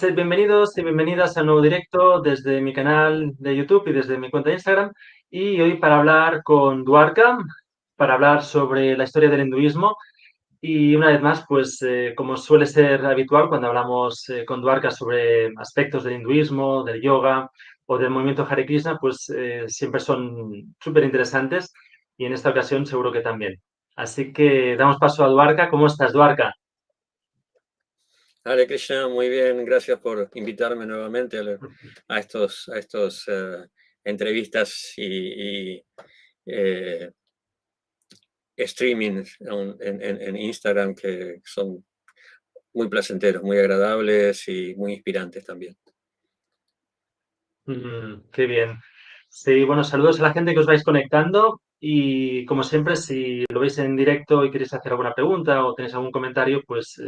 Bienvenidos y bienvenidas a un nuevo directo desde mi canal de YouTube y desde mi cuenta de Instagram. Y hoy para hablar con Dwarka, para hablar sobre la historia del hinduismo. Y una vez más, pues como suele ser habitual cuando hablamos con Dwarka sobre aspectos del hinduismo, del yoga o del movimiento Hare Krishna, pues siempre son súper interesantes y en esta ocasión seguro que también. Así que damos paso a Dwarka. ¿Cómo estás, Dwarka? Hare Krishna, muy bien, gracias por invitarme nuevamente a estos entrevistas y, eh, streaming en Instagram que son muy placenteros, muy agradables y muy inspirantes también. Qué bien. Sí, bueno, saludos a la gente que os vais conectando y como siempre, si lo veis en directo y queréis hacer alguna pregunta o tenéis algún comentario, pues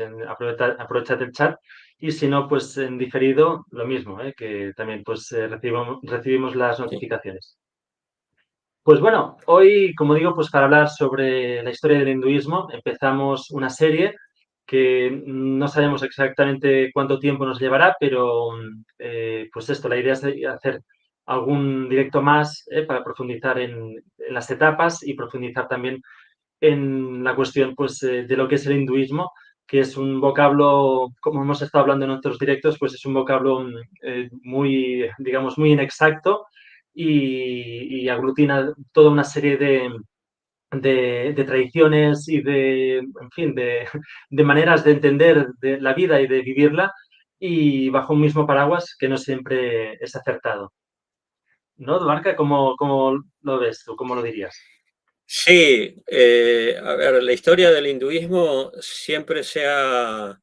aprovechad el chat y si no, pues en diferido lo mismo, que también pues recibimos las Sí, notificaciones. Pues bueno, hoy, como digo, pues para hablar sobre la historia del hinduismo, empezamos una serie que no sabemos exactamente cuánto tiempo nos llevará, pero pues esto, la idea es hacer algún directo más para profundizar en las etapas y profundizar también en la cuestión pues, de lo que es el hinduismo, que es un vocablo, como hemos estado hablando en otros directos, pues es un vocablo muy, digamos, muy inexacto y aglutina toda una serie de tradiciones y en fin, de maneras de entender de la vida y de vivirla y bajo un mismo paraguas que no siempre es acertado. ¿No, Duarca? ¿Cómo lo ves tú? ¿Cómo lo dirías? sí, a ver, la historia del hinduismo siempre se ha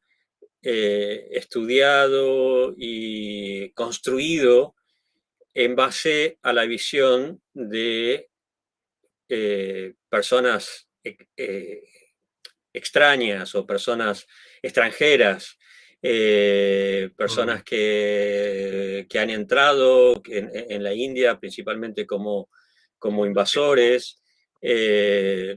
estudiado y construido en base a la visión de personas extrañas o personas extranjeras, Mm, personas que han entrado en la India principalmente como invasores, eh,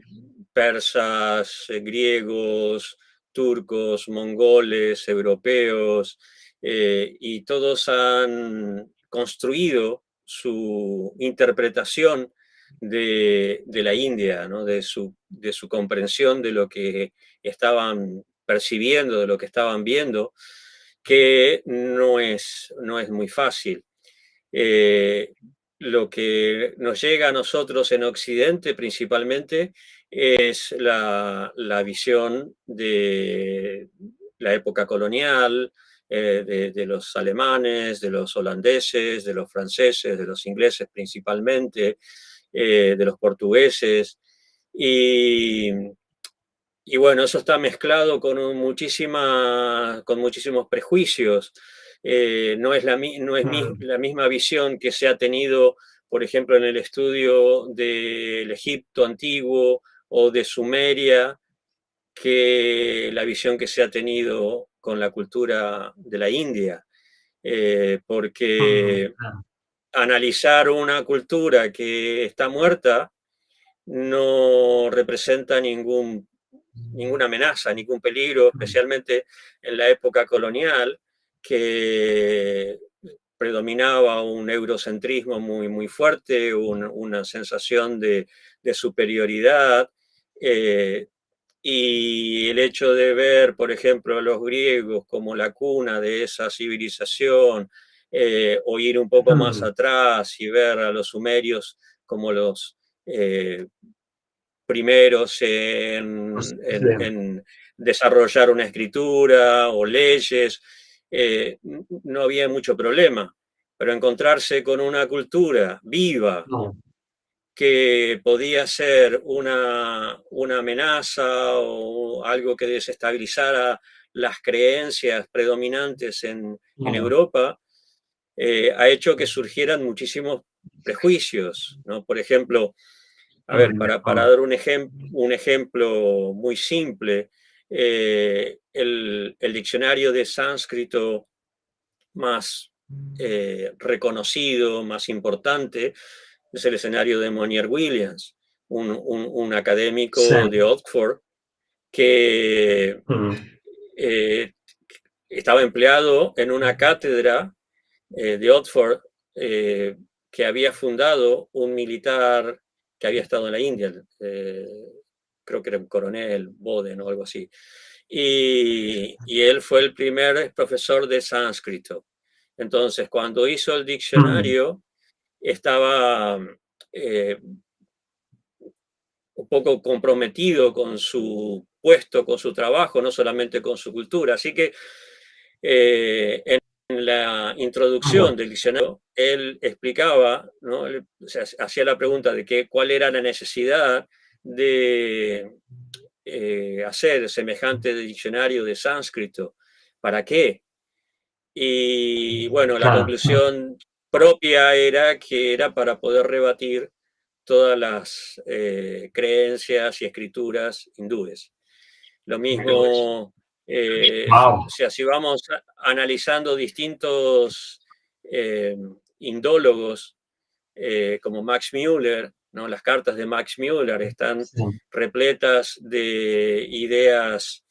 persas, griegos, turcos, mongoles, europeos, y todos han construido su interpretación de la India, ¿no? De su comprensión de lo que estaban percibiendo, de lo que estaban viendo, que no es muy fácil. Eh, lo que nos llega a nosotros en Occidente principalmente es la visión de la época colonial, de los alemanes, de los holandeses, de los franceses, de los ingleses principalmente, de los portugueses. Y, y bueno, eso está mezclado con muchísimos prejuicios. No es mm, la misma visión que se ha tenido, por ejemplo, en el estudio del Egipto antiguo o de Sumeria, que la visión que se ha tenido con la cultura de la India. Porque claro. analizar una cultura que está muerta no representa ninguna amenaza, ningún peligro, Mm, especialmente en la época colonial, que predominaba un eurocentrismo muy fuerte, una sensación de superioridad, eh, y el hecho de ver, por ejemplo, a los griegos como la cuna de esa civilización, o ir un poco más mm, atrás y ver a los sumerios como los eh, primeros pues, en desarrollar una escritura o leyes, no había mucho problema. Pero encontrarse con una cultura viva no, que podía ser una amenaza o algo que desestabilizara las creencias predominantes en no. Europa, ha hecho que surgieran muchísimos prejuicios, ¿no? Por ejemplo, a ver, para No. dar un ejemplo muy simple, el diccionario de sánscrito más reconocido, más importante, es el escenario de Monier Williams, un Sí. académico de Oxford que Mm, eh, estaba empleado en una cátedra de Oxford que había fundado un militar que había estado en la India, creo que era un coronel, Boden o algo así. Y él fue el primer profesor de sánscrito. Entonces, cuando hizo el diccionario, estaba un poco comprometido con su puesto, con su trabajo, no solamente con su cultura. Así que en la introducción del diccionario, él explicaba, ¿no? Él, o sea, hacía la pregunta de cuál era la necesidad de hacer semejante diccionario de sánscrito, ¿para qué? Y bueno, la claro. conclusión propia era que era para poder rebatir todas las creencias y escrituras hindúes. Lo mismo, Wow. o sea, si vamos analizando distintos indólogos como Max Müller, ¿no? Las cartas de Max Müller están Sí. repletas de ideas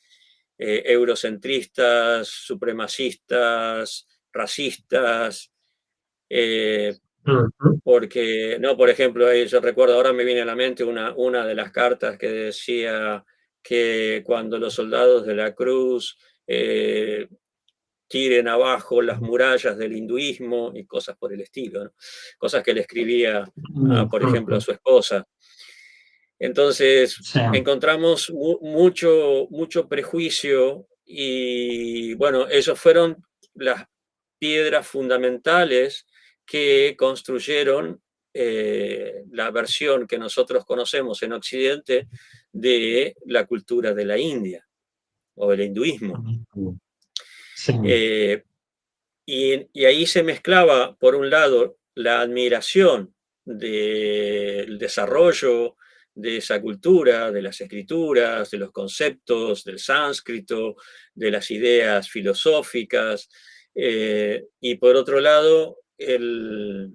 eurocentristas, supremacistas, racistas, eh, Ujú. porque, no, por ejemplo, yo recuerdo, ahora me viene a la mente una de las cartas que decía que cuando los soldados de la cruz tiren abajo las murallas del hinduismo y cosas por el estilo, ¿no? Cosas que le escribía, por ejemplo, a Ujú. su esposa. Entonces, Sí. encontramos mucho prejuicio y, bueno, esos fueron las piedras fundamentales que construyeron la versión que nosotros conocemos en Occidente de la cultura de la India o del hinduismo. Ujú. Sí. Eh, y ahí se mezclaba, por un lado, la admiración del desarrollo de esa cultura, de las escrituras, de los conceptos, del sánscrito, de las ideas filosóficas, y por otro lado, el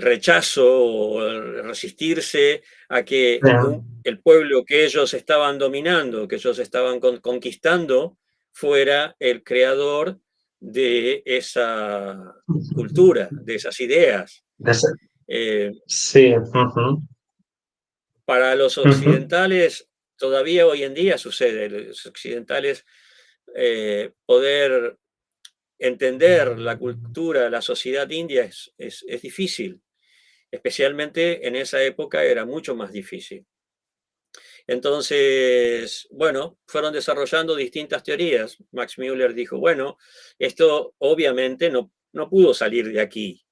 rechazo o el resistirse a que Sí. el pueblo que ellos estaban dominando, que ellos estaban conquistando, fuera el creador de esa cultura, de esas ideas. Eh, Sí. Ujú. para los Ujú. occidentales, todavía hoy en día sucede, los occidentales poder entender la cultura, la sociedad india es difícil. Especialmente en esa época era mucho más difícil. Entonces, bueno, fueron desarrollando distintas teorías. Max Müller dijo, bueno, esto obviamente no pudo salir de aquí.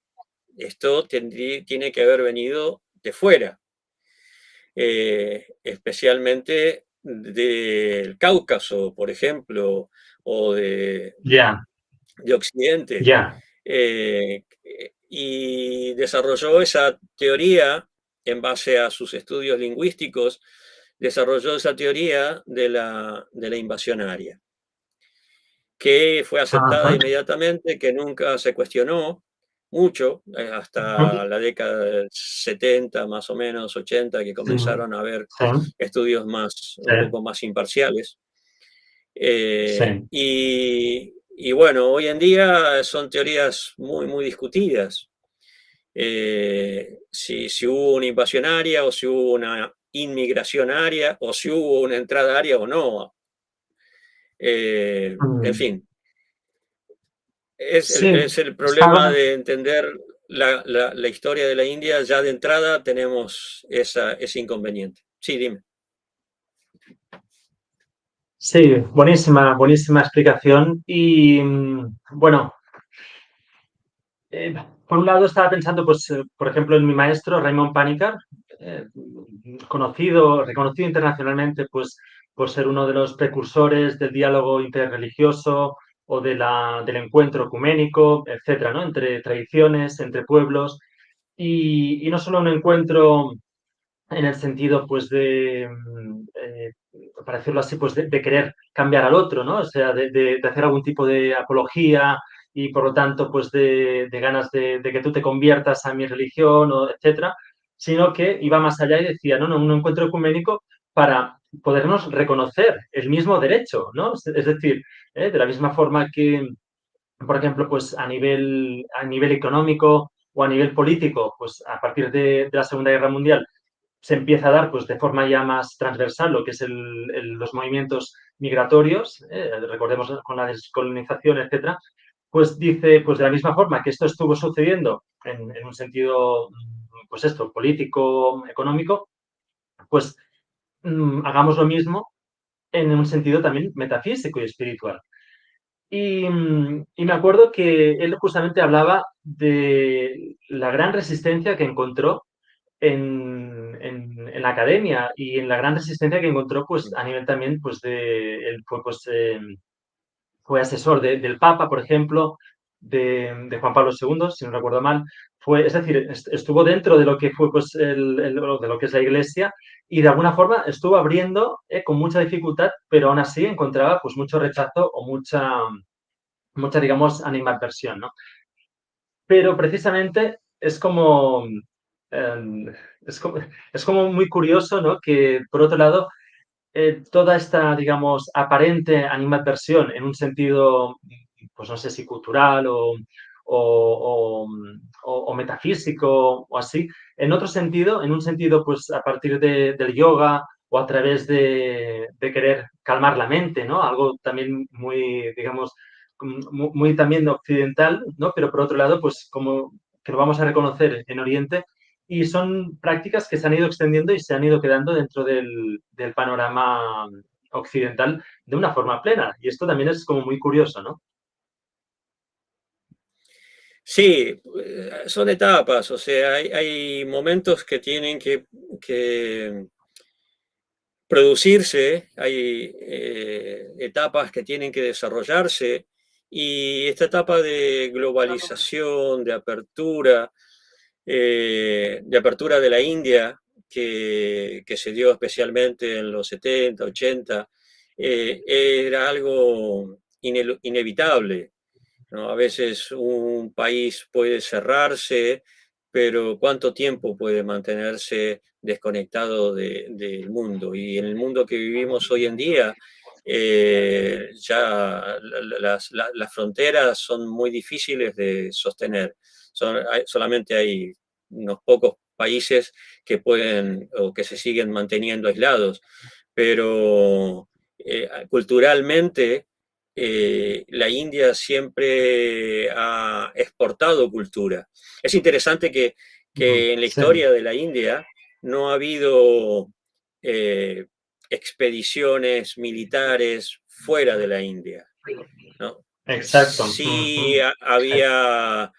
Esto tiene que haber venido de fuera, especialmente del Cáucaso, por ejemplo, o Ya, de Occidente. ya. Y desarrolló esa teoría en base a sus estudios lingüísticos, desarrolló esa teoría de la invasión aria, que fue aceptada Ajá. inmediatamente, que nunca se cuestionó mucho, hasta la década del 70, más o menos, 80, que Sí, comenzaron a haber sí, estudios sí, un poco más imparciales. sí. Y bueno, hoy en día son teorías muy discutidas. Si hubo una invasión aria o si hubo una inmigración aria o si hubo una entrada aria o no. En Mm. fin, es el, Sí, es el problema estaba. de entender la historia de la India. Ya de entrada tenemos ese inconveniente. Sí, dime. Sí, buenísima, buenísima explicación. Y bueno, por un lado estaba pensando, pues, por ejemplo, en mi maestro Raymond Panikkar, eh, reconocido internacionalmente, pues, por ser uno de los precursores del diálogo interreligioso o del encuentro ecuménico, etcétera, ¿no? Entre tradiciones, entre pueblos. Y no solo un encuentro en el sentido, pues, para decirlo así, pues, de querer cambiar al otro, ¿no? O sea, de hacer algún tipo de apología y, por lo tanto, pues, de ganas de que tú te conviertas a mi religión, o etcétera, sino que iba más allá y decía, no, no, un encuentro ecuménico para podernos reconocer el mismo derecho, ¿no? Es decir, de la misma forma que, por ejemplo, pues a nivel económico o a nivel político, pues a partir de la Segunda Guerra Mundial se empieza a dar pues de forma ya más transversal lo que es los movimientos migratorios, recordemos con la descolonización, etcétera, pues dice, pues de la misma forma que esto estuvo sucediendo en un sentido, pues esto, político, económico, pues hagamos lo mismo en un sentido también metafísico y espiritual. Y me acuerdo que él justamente hablaba de la gran resistencia que encontró en la academia y en la gran resistencia que encontró pues a nivel también pues él fue pues fue asesor del Papa, por ejemplo, de Juan Pablo II, si no recuerdo mal. Fue, es decir, estuvo dentro de lo que fue pues de lo que es la Iglesia y de alguna forma estuvo abriendo con mucha dificultad, pero aún así encontraba pues mucho rechazo o mucha digamos, animadversión, ¿no? Pero precisamente eh, es como, es como muy curioso, ¿no? Que por otro lado, toda esta, digamos, aparente animadversión en un sentido, pues no sé si cultural o metafísico o así, en otro sentido, en un sentido, pues a partir del yoga o a través de querer calmar la mente, ¿no? Algo también muy, digamos, muy también occidental, ¿no? Pero por otro lado, pues como que lo vamos a reconocer en Oriente, y son prácticas que se han ido extendiendo y se han ido quedando dentro del panorama occidental de una forma plena. Y esto también es como muy curioso, ¿no? Sí, son etapas, o sea, hay momentos que tienen que producirse, hay etapas que tienen que desarrollarse y esta etapa de globalización, de apertura de la India, que se dio especialmente en los 70, 80, era algo inevitable, ¿no? A veces un país puede cerrarse, pero ¿cuánto tiempo puede mantenerse desconectado del mundo? Y en el mundo que vivimos hoy en día, ya las fronteras son muy difíciles de sostener. Solamente hay unos pocos países que pueden o que se siguen manteniendo aislados, pero culturalmente la India siempre ha exportado cultura. Es interesante que en la Sí, historia de la India no ha habido eh, expediciones militares fuera de la India, ¿no? exacto. Sí había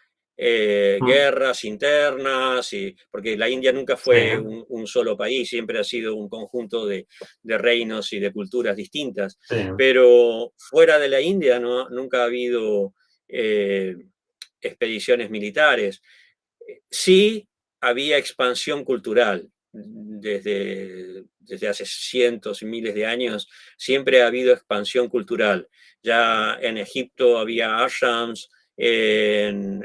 guerras internas, porque la India nunca Sí, fue un solo país, siempre ha sido un conjunto de reinos y de culturas distintas, sí. pero fuera de la India nunca ha habido eh, expediciones militares. Sí había expansión cultural. Desde hace cientos y miles de años siempre ha habido expansión cultural. Ya en Egipto había ashrams, en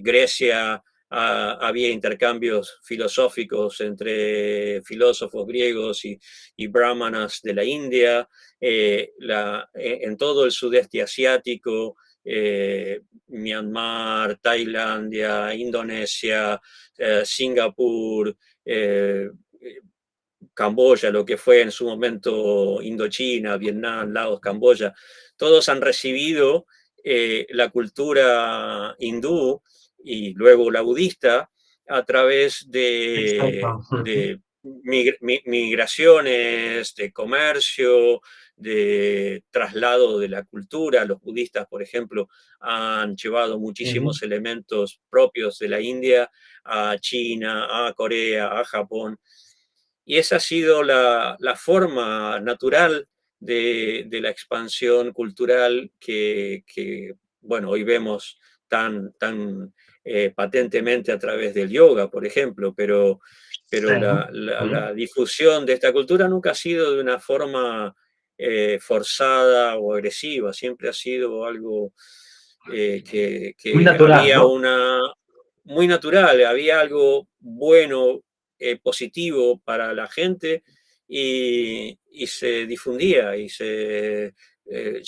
Grecia había intercambios filosóficos entre filósofos griegos y brahmanas de la India. En todo el sudeste asiático, Myanmar, Tailandia, Indonesia, Singapur, Camboya, lo que fue en su momento Indochina, Vietnam, Laos, Camboya, todos han recibido la cultura hindú y luego la budista a través Exacto. de migraciones, de comercio, de traslado de la cultura. Los budistas, por ejemplo, han llevado Ujú. muchísimos elementos propios de la India a China, a Corea, a Japón. Y esa ha sido la forma natural de la expansión cultural bueno, hoy vemos tan patentemente a través del yoga, por ejemplo, pero Sí. la difusión de esta cultura nunca ha sido de una forma forzada o agresiva, siempre ha sido algo Muy que natural, había ¿no? muy natural, había algo bueno, positivo para la gente y se difundía y se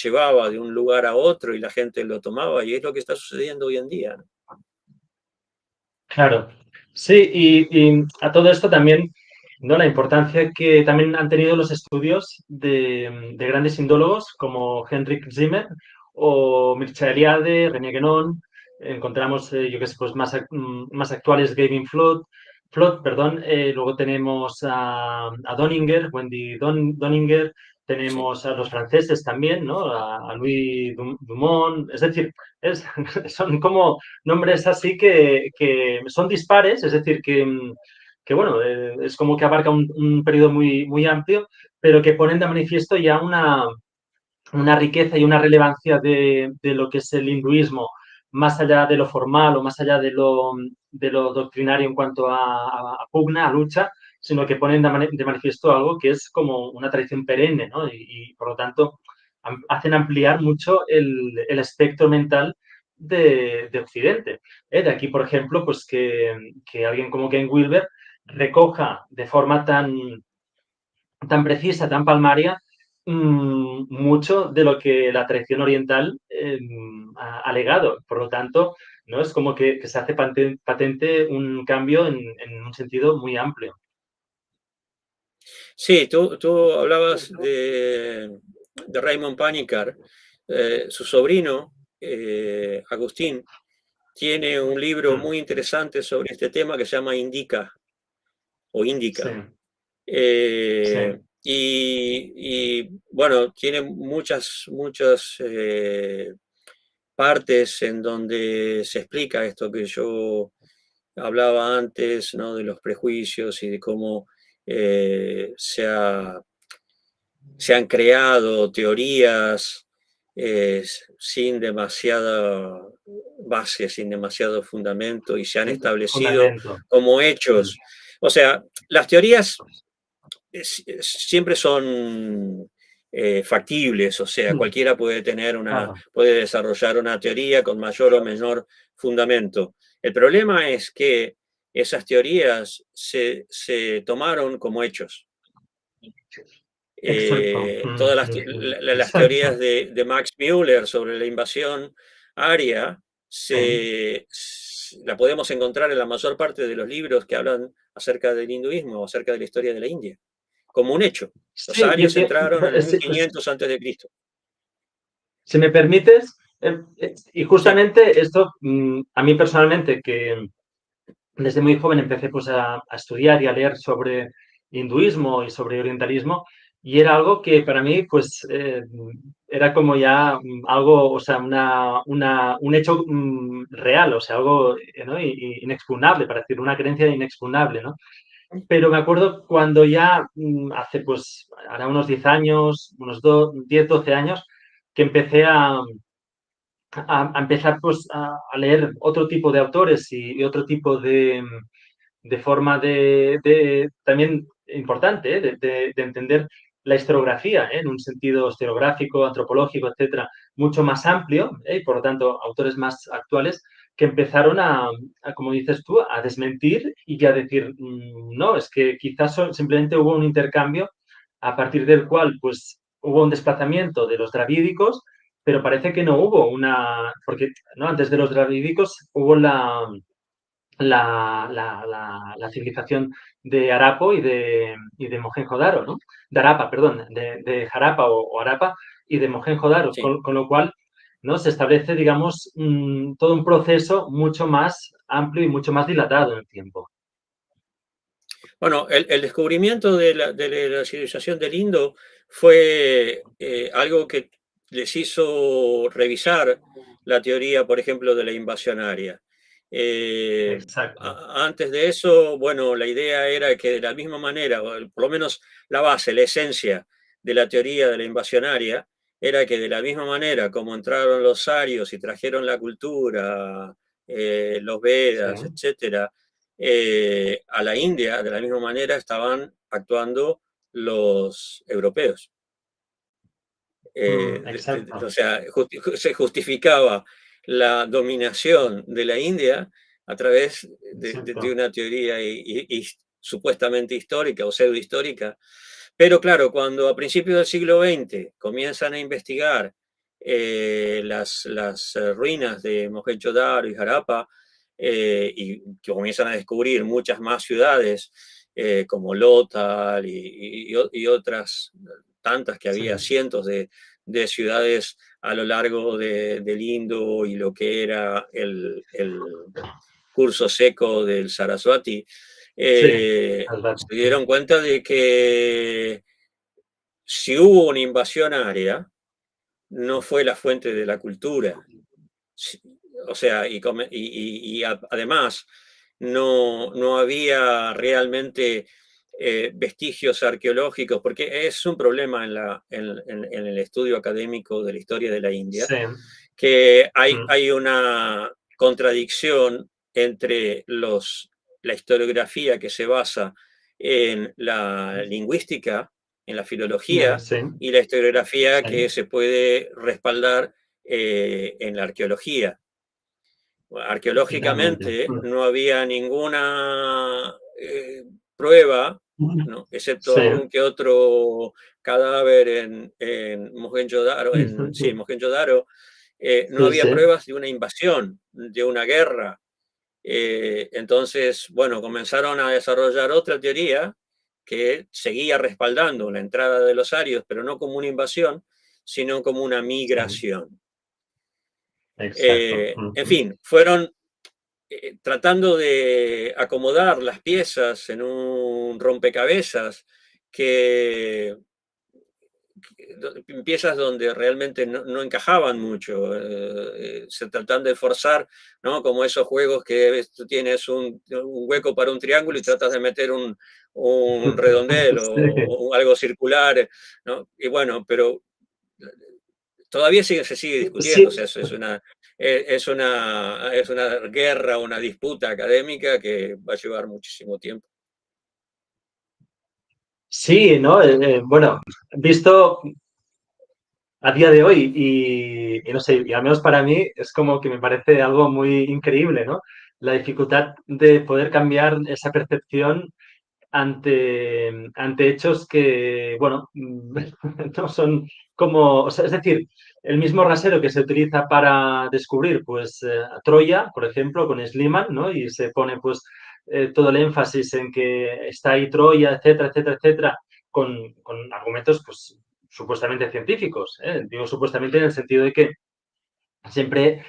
llevaba de un lugar a otro y la gente lo tomaba, y es lo que está sucediendo hoy en día, ¿no? Claro, sí, y a todo esto también, ¿no? La importancia que también han tenido los estudios de grandes indólogos como Heinrich Zimmer o Mircea Eliade, René Guénon. Encontramos, yo qué sé, pues más actuales, Gavin Flood, perdón. Luego tenemos a Doninger, Doninger. Sí. Tenemos a los franceses también, ¿no? A Louis Dumont. Es decir, son como nombres así que son dispares, es decir, que bueno, es como que abarca un periodo muy amplio, pero que ponen de manifiesto ya una riqueza y una relevancia de lo que es el hinduismo, más allá de lo formal o más allá de lo doctrinario en cuanto a pugna, a lucha, sino que ponen de manifiesto algo que es como una tradición perenne, ¿no? Y por lo tanto hacen ampliar mucho el espectro mental de Occidente. De aquí, por ejemplo, pues que alguien como Ken Wilber recoja de forma tan precisa, tan palmaria, mucho de lo que la tradición oriental ha legado. Por lo tanto, ¿no? Es como que se hace patente un cambio en un sentido muy amplio. Sí, tú hablabas de Raymond Panikkar. Su sobrino, Agustín, tiene un libro Mm, muy interesante sobre este tema que se llama Indica o sí, Índica. sí, Bueno, tiene muchas partes en donde se explica esto que yo hablaba antes, ¿no? De los prejuicios y de cómo eh, se, ha- se han creado teorías sin demasiada base, sin demasiado fundamento, y se han sin establecido fundamento. como Mm, hechos. O sea, las teorías siempre son factibles, o sea, mm, cualquiera claro. puede desarrollar una teoría con mayor o menor fundamento. El problema es que esas teorías se tomaron como hechos. Exacto. Todas las Exacto. teorías de Max Müller sobre la invasión aria Sí. la podemos encontrar en la mayor parte de los libros que hablan acerca del hinduismo o acerca de la historia de la India, como un hecho. Los Sí, arios entraron en el sí, pues, 1500 antes de Cristo. si me permites, y Sí, justamente esto, a mí personalmente, que desde muy joven empecé pues a estudiar y a leer sobre hinduismo y sobre orientalismo, y era algo que para mí pues era como ya algo, o sea, un hecho real, o sea, algo, ¿no? Inexpugnable, para decir, una creencia inexpugnable, ¿no? Pero me acuerdo cuando ya hace pues ahora unos 10 años, unos 10 12 años, que empecé a empezar pues a leer otro tipo de autores y otro tipo de forma también importante, de entender la historiografía, en un sentido historiográfico, antropológico, etcétera, mucho más amplio, y por lo tanto autores más actuales que empezaron como dices tú, a desmentir y a decir, no, es que quizás simplemente hubo un intercambio a partir del cual pues hubo un desplazamiento de los dravídicos, pero parece que no hubo porque ¿no? Antes de los dravídicos hubo la civilización de Arapo y de Mohenjo-Daro, ¿no? De Arapa, perdón, de Jarapa o Arapa y de Mohenjo-Daro, sí. con lo cual, ¿no? Se establece, digamos, todo un proceso mucho más amplio y mucho más dilatado en el tiempo. Bueno, el descubrimiento de la civilización del Indo fue algo que les hizo revisar la teoría, por ejemplo, de la invasión aria. Exacto. Antes de eso, bueno, la idea era que de la misma manera, o por lo menos la base, la esencia de la teoría de la invasión aria, era que de la misma manera como entraron los arios y trajeron la cultura, los Sí. Vedas, etcétera, a la India, de la misma manera estaban actuando los europeos. O Exacto. sea, se justificaba la dominación de la India a través de Exacto. una teoría supuestamente histórica o pseudohistórica, Pero claro, cuando a principios del siglo XX comienzan a investigar las ruinas de Mohenjo-Daro y Harappa, y que comienzan a descubrir muchas más ciudades, como Lothal y otras tantas, que sí, había cientos de ciudades a lo largo del Indo y lo que era el curso seco del Saraswati, sí, es verdad. se dieron cuenta de que si hubo una invasión área, no fue la fuente de la cultura. O sea, además no había realmente vestigios arqueológicos, porque es un problema en el estudio académico de la historia de la India, Sí, que mm, hay una contradicción entre la historiografía que se basa en la lingüística, en la filología, sí, y la historiografía sí, que se puede respaldar en la arqueología. totalmente. Arqueológicamente no había ninguna prueba, ¿no? Excepto Sí. algún que otro cadáver en Mohenjo-Daro, sí, en Mohenjo-Daro, no Sí, había sí, pruebas de una invasión, de una guerra. Entonces, bueno, comenzaron a desarrollar otra teoría que seguía respaldando la entrada de los arios, pero no como una invasión, sino como una sí, migración. exacto. En fin, fueron tratando de acomodar las piezas en un rompecabezas que, piezas donde realmente no encajaban mucho, se tratan de forzar, ¿no? Como esos juegos que tú tienes un hueco para un triángulo y tratas de meter un redondel Sí, o algo circular, ¿no? Y bueno, pero todavía se sigue discutiendo, o sí, sea, es una guerra, una disputa académica que va a llevar muchísimo tiempo. sí, ¿no? Bueno, visto a día de hoy y no sé, y al menos para mí es como que me parece algo muy increíble, ¿no? La dificultad de poder cambiar esa percepción ante hechos que, bueno, no son como, o sea, es decir, el mismo rasero que se utiliza para descubrir, pues, Troya, por ejemplo, con Schliemann, ¿no? Y se pone, pues, todo el énfasis en que está ahí Troya, etcétera, etcétera, etcétera, con argumentos, pues, supuestamente científicos, ¿eh? Digo supuestamente en el sentido de que siempre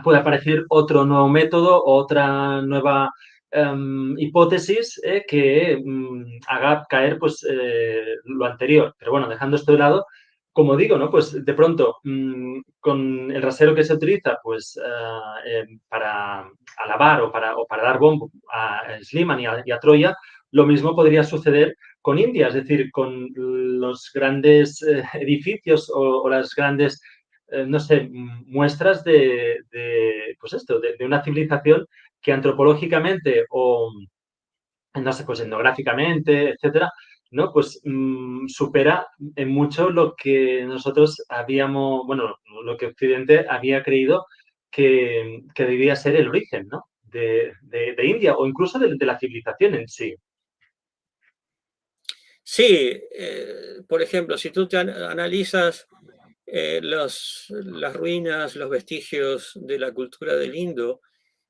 puede aparecer otro nuevo método, otra nueva hipótesis que haga caer pues, lo anterior. Pero bueno, dejando esto de lado, como digo, ¿no? Pues de pronto, con el rasero que se utiliza pues, para alabar o para dar bombo a Sliman y a Troya, lo mismo podría suceder con India, es decir, con los grandes edificios o las grandes no sé, muestras pues esto, de una civilización que antropológicamente o, no sé, pues etnográficamente, etcétera, ¿no? Pues supera en mucho lo que nosotros habíamos, bueno, lo que Occidente había creído que debía ser el origen, ¿no? De India o incluso de la civilización en sí. Sí, por ejemplo, si tú analizas las ruinas, los vestigios de la cultura del Indo,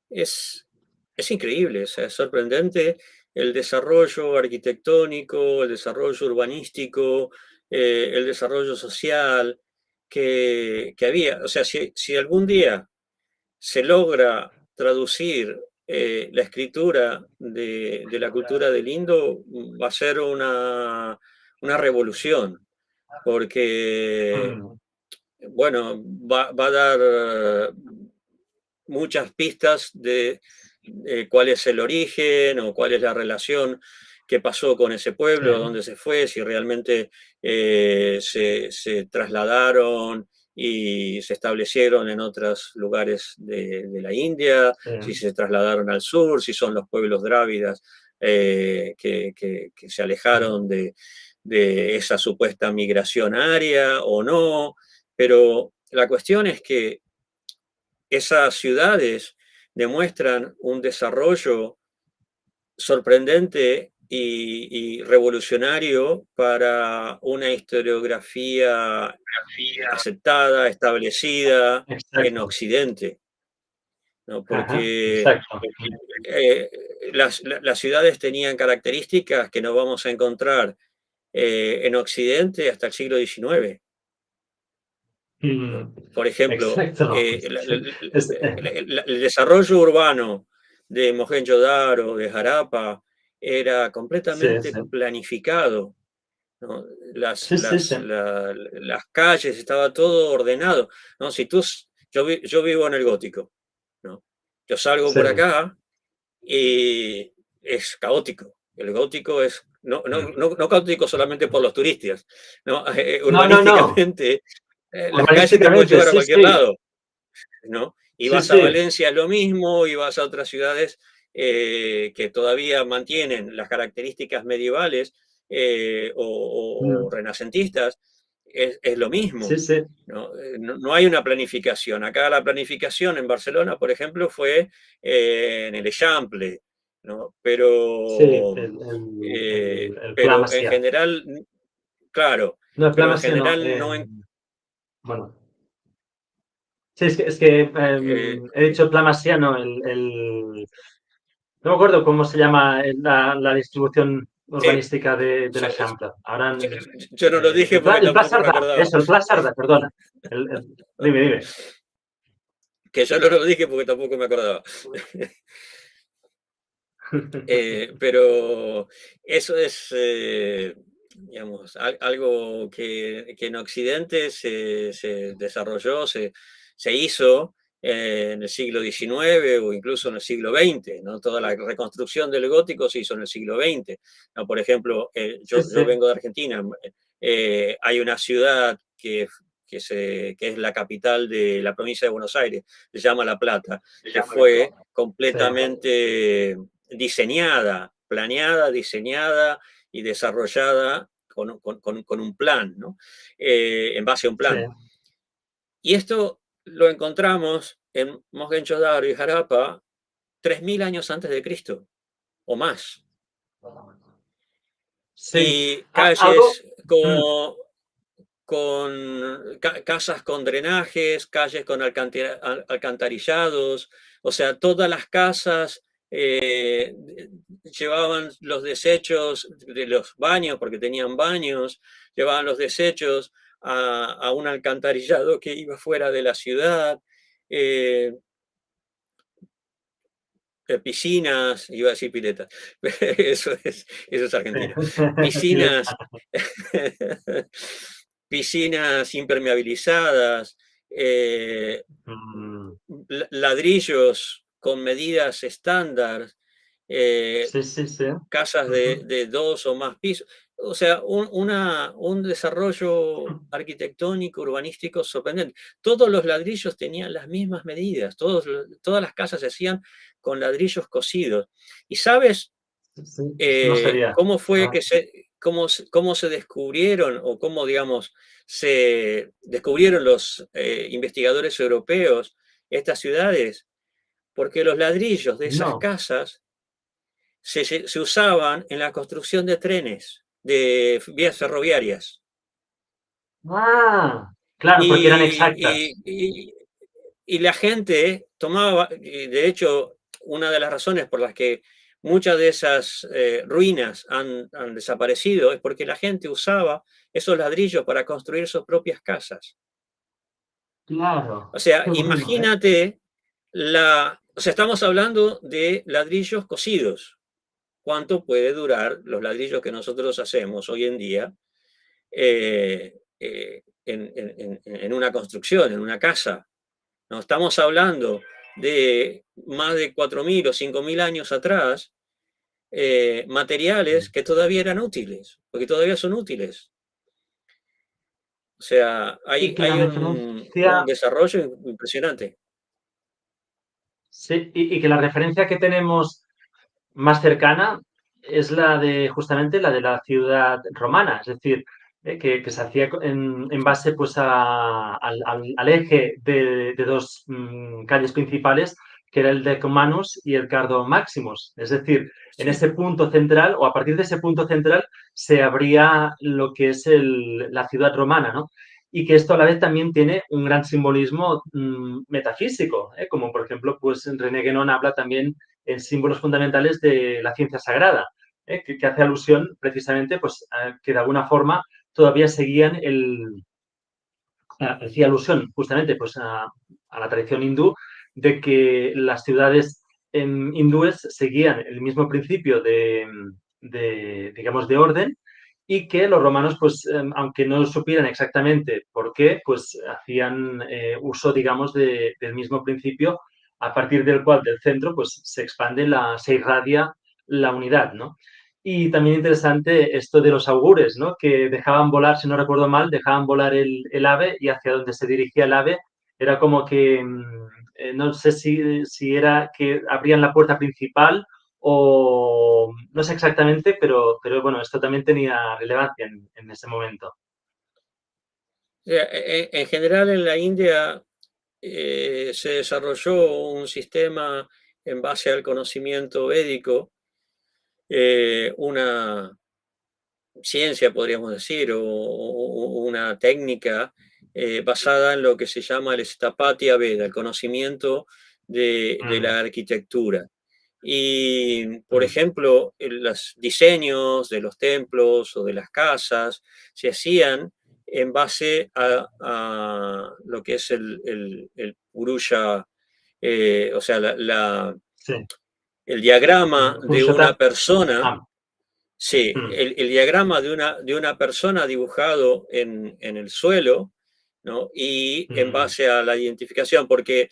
es, es increíble, o sea, es sorprendente el desarrollo arquitectónico, el desarrollo urbanístico, el desarrollo social que había. O sea, si algún día se logra traducir la escritura de la cultura del Indo, va a ser una revolución, porque, Mm, bueno, va a dar muchas pistas de cuál es el origen o cuál es la relación que pasó con ese sí, pueblo, dónde se fue, si realmente se trasladaron y se establecieron en otros lugares de la India, sí, si se trasladaron al sur, si son los pueblos drávidas que se alejaron de esa supuesta migración aria o no, pero la cuestión es que esas ciudades demuestran un desarrollo sorprendente y revolucionario para una historiografía aceptada, establecida en Exacto. Occidente, ¿no? Ajá, Porque exacto. eh, las ciudades tenían características que no vamos a encontrar en Occidente hasta el siglo XIX, ¿no? Mm, Por ejemplo, exacto. Es, el desarrollo urbano de Mohenjo-Daro, de Harappa, era sí, completamente sí. planificado, ¿no? Sí, sí, sí. Las calles, estaba todo ordenado, ¿no? Yo vivo en el gótico, ¿no? Yo salgo Sí. por acá y es caótico. El gótico es Mm. no caótico solamente por los turistas, ¿no? No, no, no. Urbanísticamente, las calles te pueden Urbanísticamente, llevar a sí, cualquier sí. lado, ¿no? Y Sí, vas a sí. Valencia es lo mismo, y vas a otras ciudades que todavía mantienen las características medievales o Mm. renacentistas, es lo Sí, mismo. sí. ¿No? No hay una planificación. Acá la planificación en Barcelona, por ejemplo, fue en el Eixample, ¿no? Sí, el Pla Pero en Macià. general, claro, No, el Pla pero en Macià no. general no en, Bueno, sí, es que eh, he dicho Pla Macià, no, no me acuerdo cómo se llama la distribución sí, urbanística de yo, l'Eixample. Ahora, yo- yo no lo dije porque El Pla tampoco me Cerdà, acordaba. eso, el Pla Cerdà, perdona. Dime, dime. Que yo no lo dije porque tampoco me acordaba. Pero eso es, digamos, algo que en Occidente se desarrolló, se hizo en el siglo XIX o incluso en el siglo XX, ¿no? Toda la reconstrucción del gótico se hizo en el siglo XX, ¿no? Por ejemplo, Sí, sí. yo vengo de Argentina, hay una ciudad que es la capital de la provincia de Buenos Aires, se llama La Plata, que fue Sí, completamente diseñada, planeada, diseñada y desarrollada con un plan, ¿no? En base a un sí. plan. Y esto lo encontramos en Mohenjo-Daro y Harappa 3.000 años antes de Cristo o más. Sí. Y Algo. calles Mm, casas con drenajes, calles con alcantarillados, o sea, todas las casas llevaban los desechos de los baños, porque tenían baños, llevaban los desechos a un alcantarillado que iba fuera de la ciudad, eh, piscinas, iba a decir piletas, eso es sí. Argentina, Pileta. piscinas, piscinas impermeabilizadas, Mm, ladrillos con medidas estándar, eh, sí, sí, sí. casas Ujú. de dos o más pisos. O sea, un desarrollo arquitectónico, urbanístico sorprendente. Todos los ladrillos tenían las mismas medidas, todas las casas se hacían con ladrillos cocidos. ¿Y sabes Sí, eso no sería. cómo fue Ah, que cómo se descubrieron o cómo, digamos, se descubrieron los investigadores europeos estas ciudades? Porque los ladrillos de esas no. casas se usaban en la construcción de trenes, de vías ferroviarias. Ah, claro, porque eran Y, exactas. y la gente tomaba, y de hecho, una de las razones por las que muchas de esas ruinas han desaparecido es porque la gente usaba esos ladrillos para construir sus propias casas. O Claro. sea, Qué bueno, ¿eh? imagínate o sea, estamos hablando de ladrillos cocidos. ¿Cuánto puede durar los ladrillos que nosotros hacemos hoy en día en una construcción, en una casa? No estamos hablando de más de 4.000 o 5.000 años atrás, materiales que todavía eran útiles, porque todavía son útiles. O sea, Y que la hay un referencia, desarrollo impresionante. sí, y que la referencia que tenemos más cercana es la de justamente la de la ciudad romana, es decir, que se hacía en base pues al eje de dos calles principales que era el Decumanus y el Cardo Maximus. Es decir, en Sí. ese punto central, o a partir de ese punto central, se abría lo que es la ciudad romana, ¿no? Y que esto a la vez también tiene un gran simbolismo metafísico, como por ejemplo, pues René Guénon habla también en símbolos fundamentales de la ciencia sagrada, que hace alusión precisamente pues, a que de alguna forma todavía seguían hacía alusión justamente pues, a la tradición hindú de que las ciudades hindúes seguían el mismo principio digamos, de orden y que los romanos, pues, aunque no supieran exactamente por qué, pues hacían uso, digamos, del mismo principio a partir del cual del centro pues se expande, se irradia la unidad, ¿no? Y también interesante esto de los augures, ¿no? Que dejaban volar, si no recuerdo mal, dejaban volar el ave y hacia donde se dirigía el ave era como que, no sé si era que abrían la puerta principal o no sé exactamente, pero bueno, esto también tenía relevancia en ese momento. En general en la India se desarrolló un sistema en base al conocimiento védico, una ciencia, podríamos decir, o una técnica basada en lo que se llama el Sthapatya Veda, el conocimiento de Mm, la arquitectura. Y, por mm, ejemplo, los diseños de los templos o de las casas se hacían en base a lo que es el Purusha, o sea, sí. el diagrama de una Purushottam. persona. Ah, Sí, mm, el diagrama de una persona dibujado en el suelo, ¿no? Y en mm, base a la identificación, porque,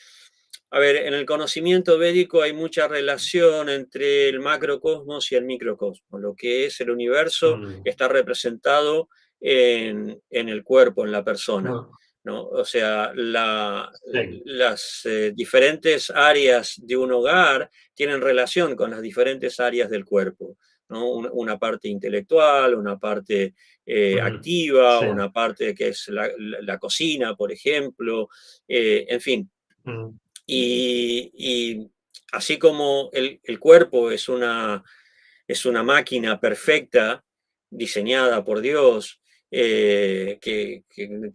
a ver, en el conocimiento védico hay mucha relación entre el macrocosmos y el microcosmos. Lo que es el universo mm, está representado en el cuerpo, en la persona, no, ¿no? O sea, sí. las diferentes áreas de un hogar tienen relación con las diferentes áreas del cuerpo. ¿No? Una parte intelectual, una parte Mm, activa, sí. una parte que es la cocina, por ejemplo, en fin. Mm, Y así como el cuerpo es una máquina perfecta, diseñada por Dios, que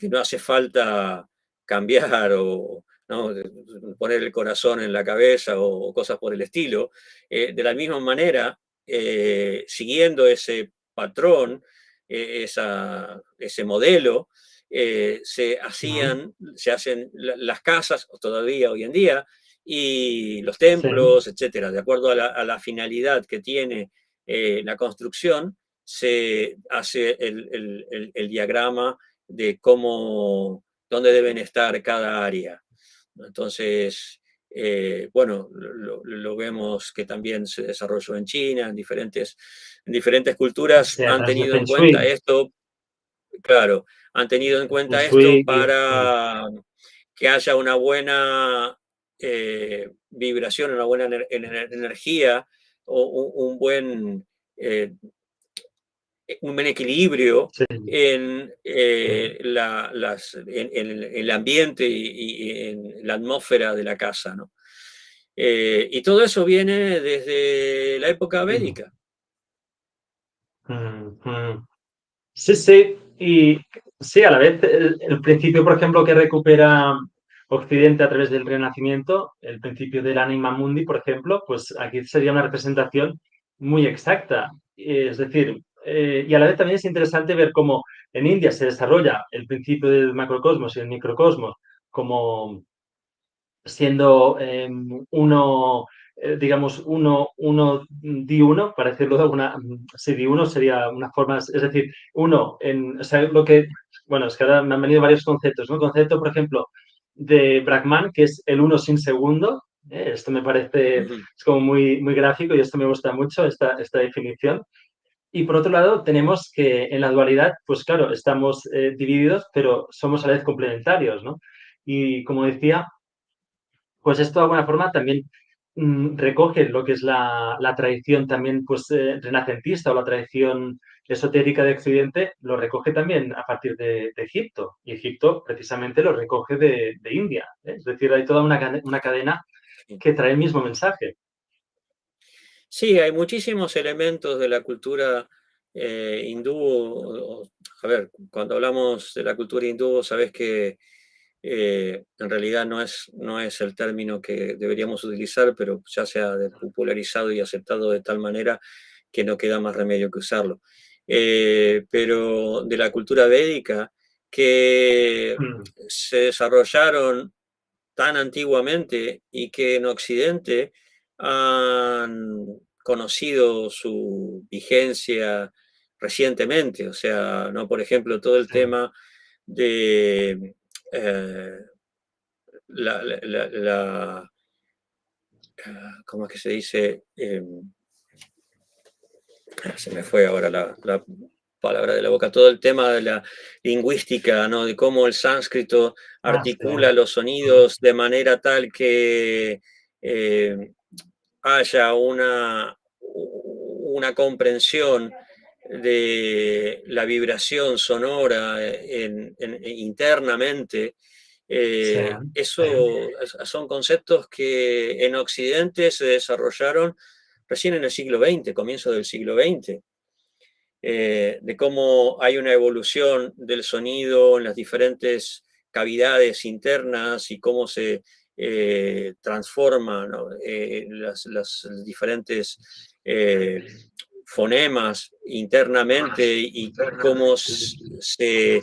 no hace falta cambiar o ¿no? Poner el corazón en la cabeza o cosas por el estilo, de la misma manera, siguiendo ese patrón, ese modelo, mm, se hacen las casas, todavía hoy en día, y los sí. templos, etcétera, de acuerdo a la finalidad que tiene la construcción, se hace el diagrama de dónde deben estar cada área. Entonces, bueno, lo vemos que también se desarrolló en China, en diferentes culturas Sí, a han través del tenido en Feng Shui. cuenta esto, claro, han tenido en Feng cuenta esto Shui y, para que haya una buena vibración, una buena energía o eh, un buen equilibrio sí, en, sí. en el ambiente y en la atmósfera de la casa, ¿no? Y todo eso viene desde la época Mm, védica. mm, mm. Sí, sí, y sí, a la vez el principio, por ejemplo, que recupera Occidente a través del Renacimiento, el principio del Anima Mundi, por ejemplo, pues aquí sería una representación muy exacta. Es decir, y a la vez también es interesante ver cómo en India se desarrolla el principio del macrocosmos y el microcosmos como siendo uno, digamos, uno di uno, para decirlo de alguna, sí, di uno sería una forma, es decir, uno, o sea, bueno, es que ahora me han venido varios conceptos, ¿no? El concepto, por ejemplo, de Brahman, que es el uno sin segundo, esto me parece, Ujú. es como muy, muy gráfico y esto me gusta mucho, esta definición. Y por otro lado, tenemos que en la dualidad, pues claro, estamos divididos, pero somos a la vez complementarios, ¿no? Y como decía, pues esto de alguna forma también recoge lo que es la tradición también pues renacentista o la tradición esotérica de Occidente, lo recoge también a partir de Egipto. Y Egipto precisamente lo recoge de India. ¿Eh? Es decir, hay toda una cadena que trae el mismo mensaje. Sí, hay muchísimos elementos de la cultura hindú. A ver, cuando hablamos de la cultura hindú, sabes que en realidad no es el término que deberíamos utilizar, pero ya se ha popularizado y aceptado de tal manera que no queda más remedio que usarlo. Pero de la cultura védica, que Mm, se desarrollaron tan antiguamente y que en Occidente han conocido su vigencia recientemente. O sea, ¿no? Por ejemplo, todo el sí. tema de eh, la, ¿cómo es que se dice? Se me fue ahora la palabra de la boca, todo el tema de la lingüística, ¿no? De cómo el sánscrito Ah, sí. articula los Mm, sonidos de manera tal que eh, haya una comprensión de la vibración sonora internamente. sí, Eso son conceptos que en Occidente se desarrollaron recién en el siglo XX, comienzo del siglo XX, de cómo hay una evolución del sonido en las diferentes cavidades internas y cómo se transforman, ¿no? Las diferentes fonemas internamente y cómo se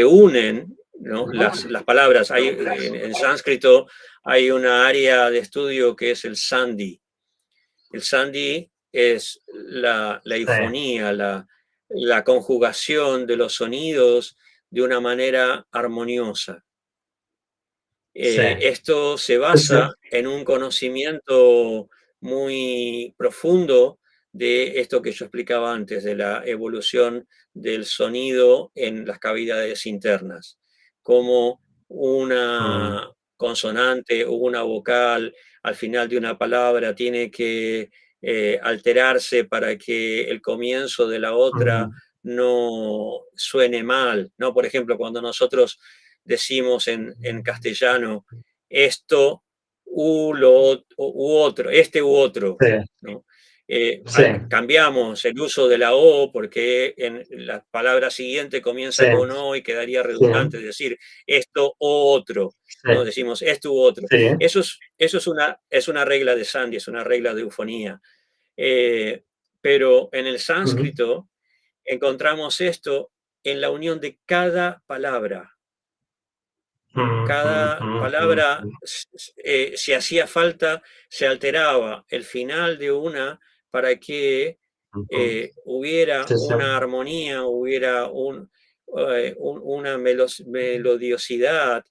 unen, ¿no? Las palabras. En sánscrito hay una área de estudio que es el sandhi. El sandhi es la sí, eufonía, la conjugación de los sonidos de una manera armoniosa. sí, Esto se sí, sí. basa en un conocimiento muy profundo de esto que yo explicaba antes, de la evolución del sonido en las cavidades internas, como Mm, una consonante o una vocal al final de una palabra tiene que alterarse para que el comienzo de la otra mm, no suene mal, ¿no? Por ejemplo, cuando nosotros decimos en castellano esto u otro, este u otro, sí, ¿no? sí, Cambiamos el uso de la O porque en la palabra siguiente sí, comienza con O y quedaría sí, redundante decir esto o otro, sí, ¿no? Decimos esto u otro. sí. Eso es una regla de Sandhi, es una regla de eufonía. Eh, pero en el Mm, sánscrito encontramos esto en la unión de cada palabra. mm, mm, Cada mm, mm, palabra, si hacía falta, se alteraba el final de una para que mm, mm. hubiera Sí, sí. una armonía, hubiera una melodiosidad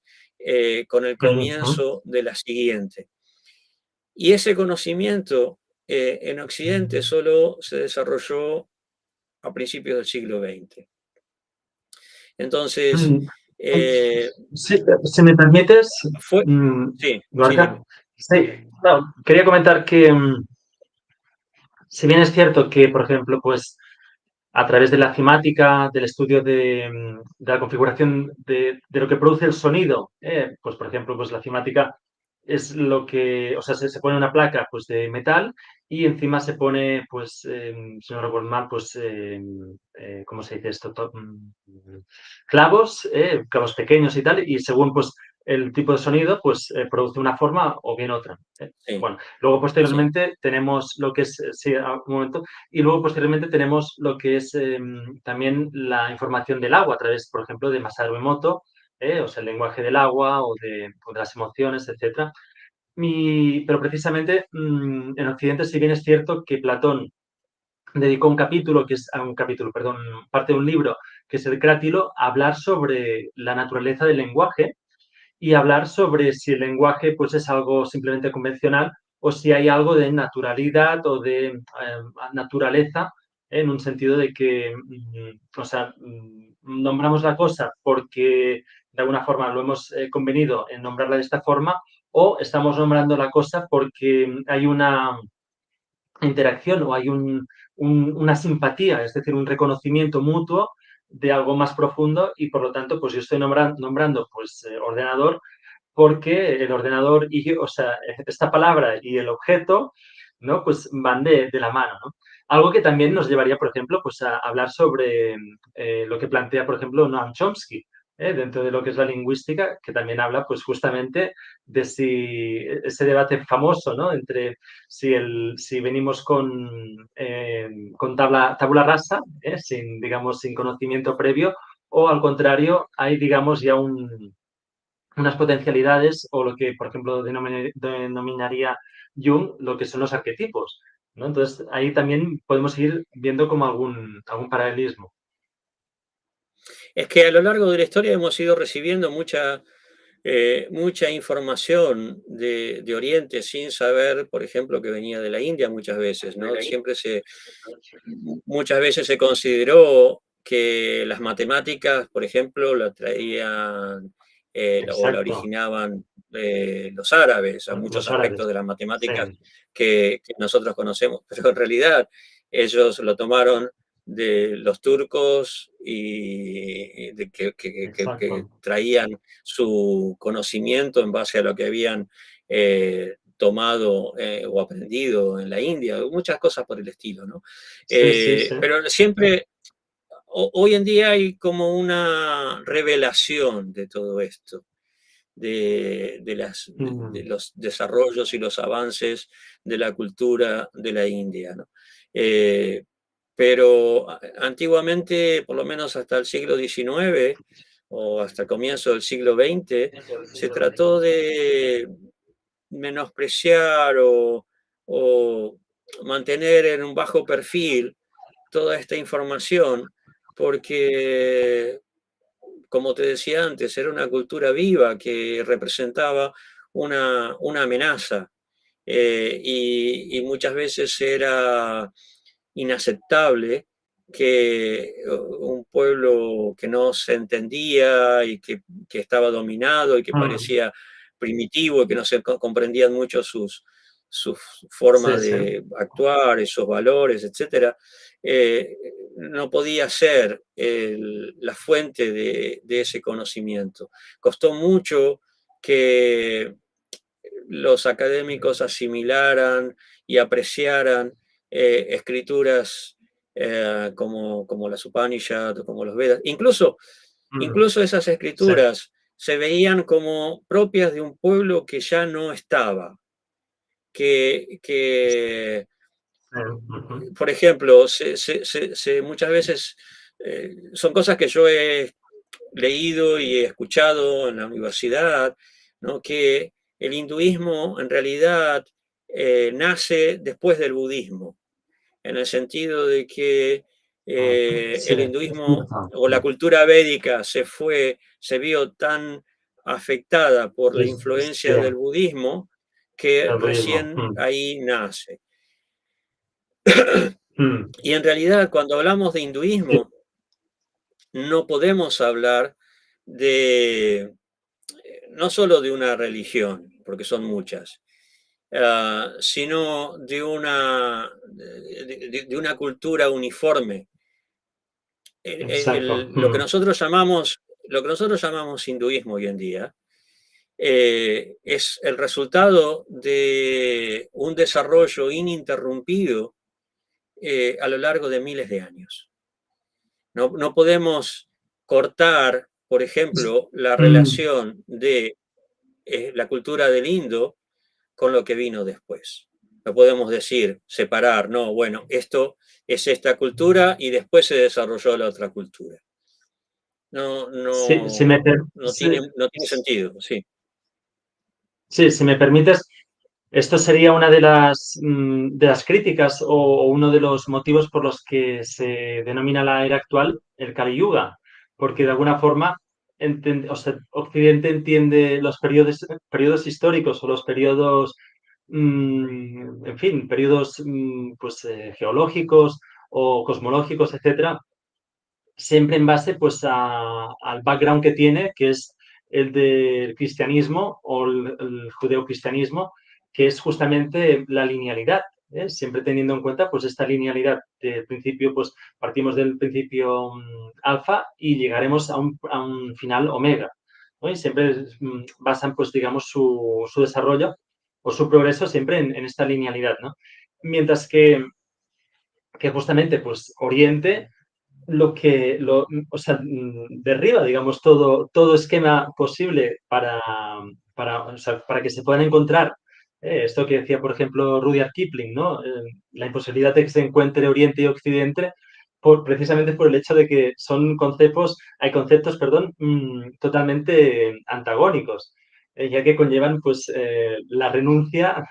con el Mm, mm, comienzo de la siguiente. Y ese conocimiento en Occidente solo se desarrolló a principios del siglo XX. Entonces, mm. eh, Sí, si me permites, fue... mm, Sí, sí, Gorka, dime. sí, no, quería comentar que si bien es cierto que, por ejemplo, pues a través de la cimática, del estudio de la configuración de lo que produce el sonido, pues por ejemplo, pues la cimática es lo que, o sea, se pone una placa pues de metal y encima se pone, pues, si no recuerdo mal, pues, ¿cómo se dice esto? Clavos, clavos pequeños y tal, y según pues el tipo de sonido, pues produce una forma o bien otra. Sí, Bueno, luego sí. posteriormente tenemos lo que es, sí, un momento, y luego posteriormente tenemos lo que es también la información del agua a través, por ejemplo, de Masaru Emoto, o sea, el lenguaje del agua o de las emociones, etcétera. Pero precisamente en Occidente, si bien es cierto que Platón dedicó un capítulo, un capítulo, perdón, parte de un libro, que es el Crátilo, a hablar sobre la naturaleza del lenguaje y hablar sobre si el lenguaje pues, es algo simplemente convencional o si hay algo de naturalidad o de naturaleza, en un sentido de que, o sea, nombramos la cosa porque de alguna forma lo hemos convenido en nombrarla de esta forma o estamos nombrando la cosa porque hay una interacción o hay una simpatía, es decir, un reconocimiento mutuo de algo más profundo y por lo tanto, pues yo estoy nombrando pues ordenador porque el ordenador y, o sea, esta palabra y el objeto, ¿no? Pues van de la mano, ¿no? Algo que también nos llevaría, por ejemplo, pues a hablar sobre lo que plantea, por ejemplo, Noam Chomsky, dentro de lo que es la lingüística, que también habla, pues justamente de si ese debate famoso, ¿no? Entre si venimos con tabula rasa, sin, digamos, sin conocimiento previo, o al contrario, hay, digamos, ya unas potencialidades o lo que, por ejemplo, denominaría Jung, lo que son los arquetipos, ¿no? Entonces, ahí también podemos ir viendo como algún paralelismo. Es que a lo largo de la historia hemos ido recibiendo mucha información de Oriente sin saber, por ejemplo, que venía de la India muchas veces, ¿no? Muchas veces se consideró que las matemáticas, por ejemplo, la traían o la Exacto, originaban los árabes, a muchos los árabes, aspectos de las sí, matemáticas que nosotros conocemos, pero en realidad ellos lo tomaron de los turcos y que exacto. traían su conocimiento en base a lo que habían tomado o aprendido en la India, muchas cosas por el estilo, ¿no? Sí, sí, sí. Pero siempre, hoy en día hay como una revelación de todo esto, de Mm, los desarrollos y los avances de la cultura de la India, ¿no? Eh, pero antiguamente, por lo menos hasta el siglo XIX o hasta el comienzo del siglo XX, se trató de menospreciar o mantener en un bajo perfil toda esta información, porque, como te decía antes, era una cultura viva que representaba una amenaza y muchas veces era inaceptable que un pueblo que no se entendía y que estaba dominado y que mm, parecía primitivo y que no se comprendían mucho sus sí, formas sí. de actuar, esos valores, etcétera, eh, no podía ser la fuente de ese conocimiento. Costó mucho que los académicos asimilaran y apreciaran escrituras como las Upanishad o como los Vedas. Mm, Incluso esas sí, escrituras se veían como propias de un pueblo que ya no estaba, que sí, ujú, por ejemplo, muchas veces son cosas que yo he leído y he escuchado en la universidad, ¿no? Que el hinduismo en realidad nace después del budismo, en el sentido de que ujú, sí, el es hinduismo cierto. o la cultura védica se vio tan afectada por la Sí, influencia del budismo que el budismo. recién ahí nace. Mm, Y en realidad, cuando hablamos de sí, hinduismo, no podemos hablar de no solo de una religión, porque son muchas, sino de una cultura uniforme. exacto. Lo que nosotros llamamos hinduismo hoy en día es el resultado de un desarrollo ininterrumpido a lo largo de miles de años. No podemos cortar, por ejemplo, la Mm, relación de la cultura del Indo con lo que vino después. No podemos decir, separar, no, bueno, esto es esta cultura y después se desarrolló la otra cultura. No, sí, si me, no, no tiene sentido, sí. sí, si me permites, esto sería una de las críticas o uno de los motivos por los que se denomina la era actual el Kali Yuga, porque de alguna forma o sea, Occidente entiende los periodos históricos o los periodos, en fin, periodos pues, geológicos o cosmológicos, etcétera, siempre en base pues al background que tiene, que es el del cristianismo o el judeocristianismo, que es justamente la linealidad, siempre teniendo en cuenta pues esta linealidad del principio, pues partimos del principio alfa y llegaremos a un final omega. ¿no? Y siempre basan, pues, digamos, su desarrollo o su progreso siempre en esta linealidad, ¿no? Mientras que justamente, pues, Oriente o sea, derriba, digamos, todo esquema posible o sea, para que se puedan encontrar esto que decía, por ejemplo, Rudyard Kipling, ¿no? La imposibilidad de que se encuentre Oriente y Occidente precisamente por el hecho de que son hay conceptos, perdón, totalmente antagónicos, ya que conllevan, pues, la renuncia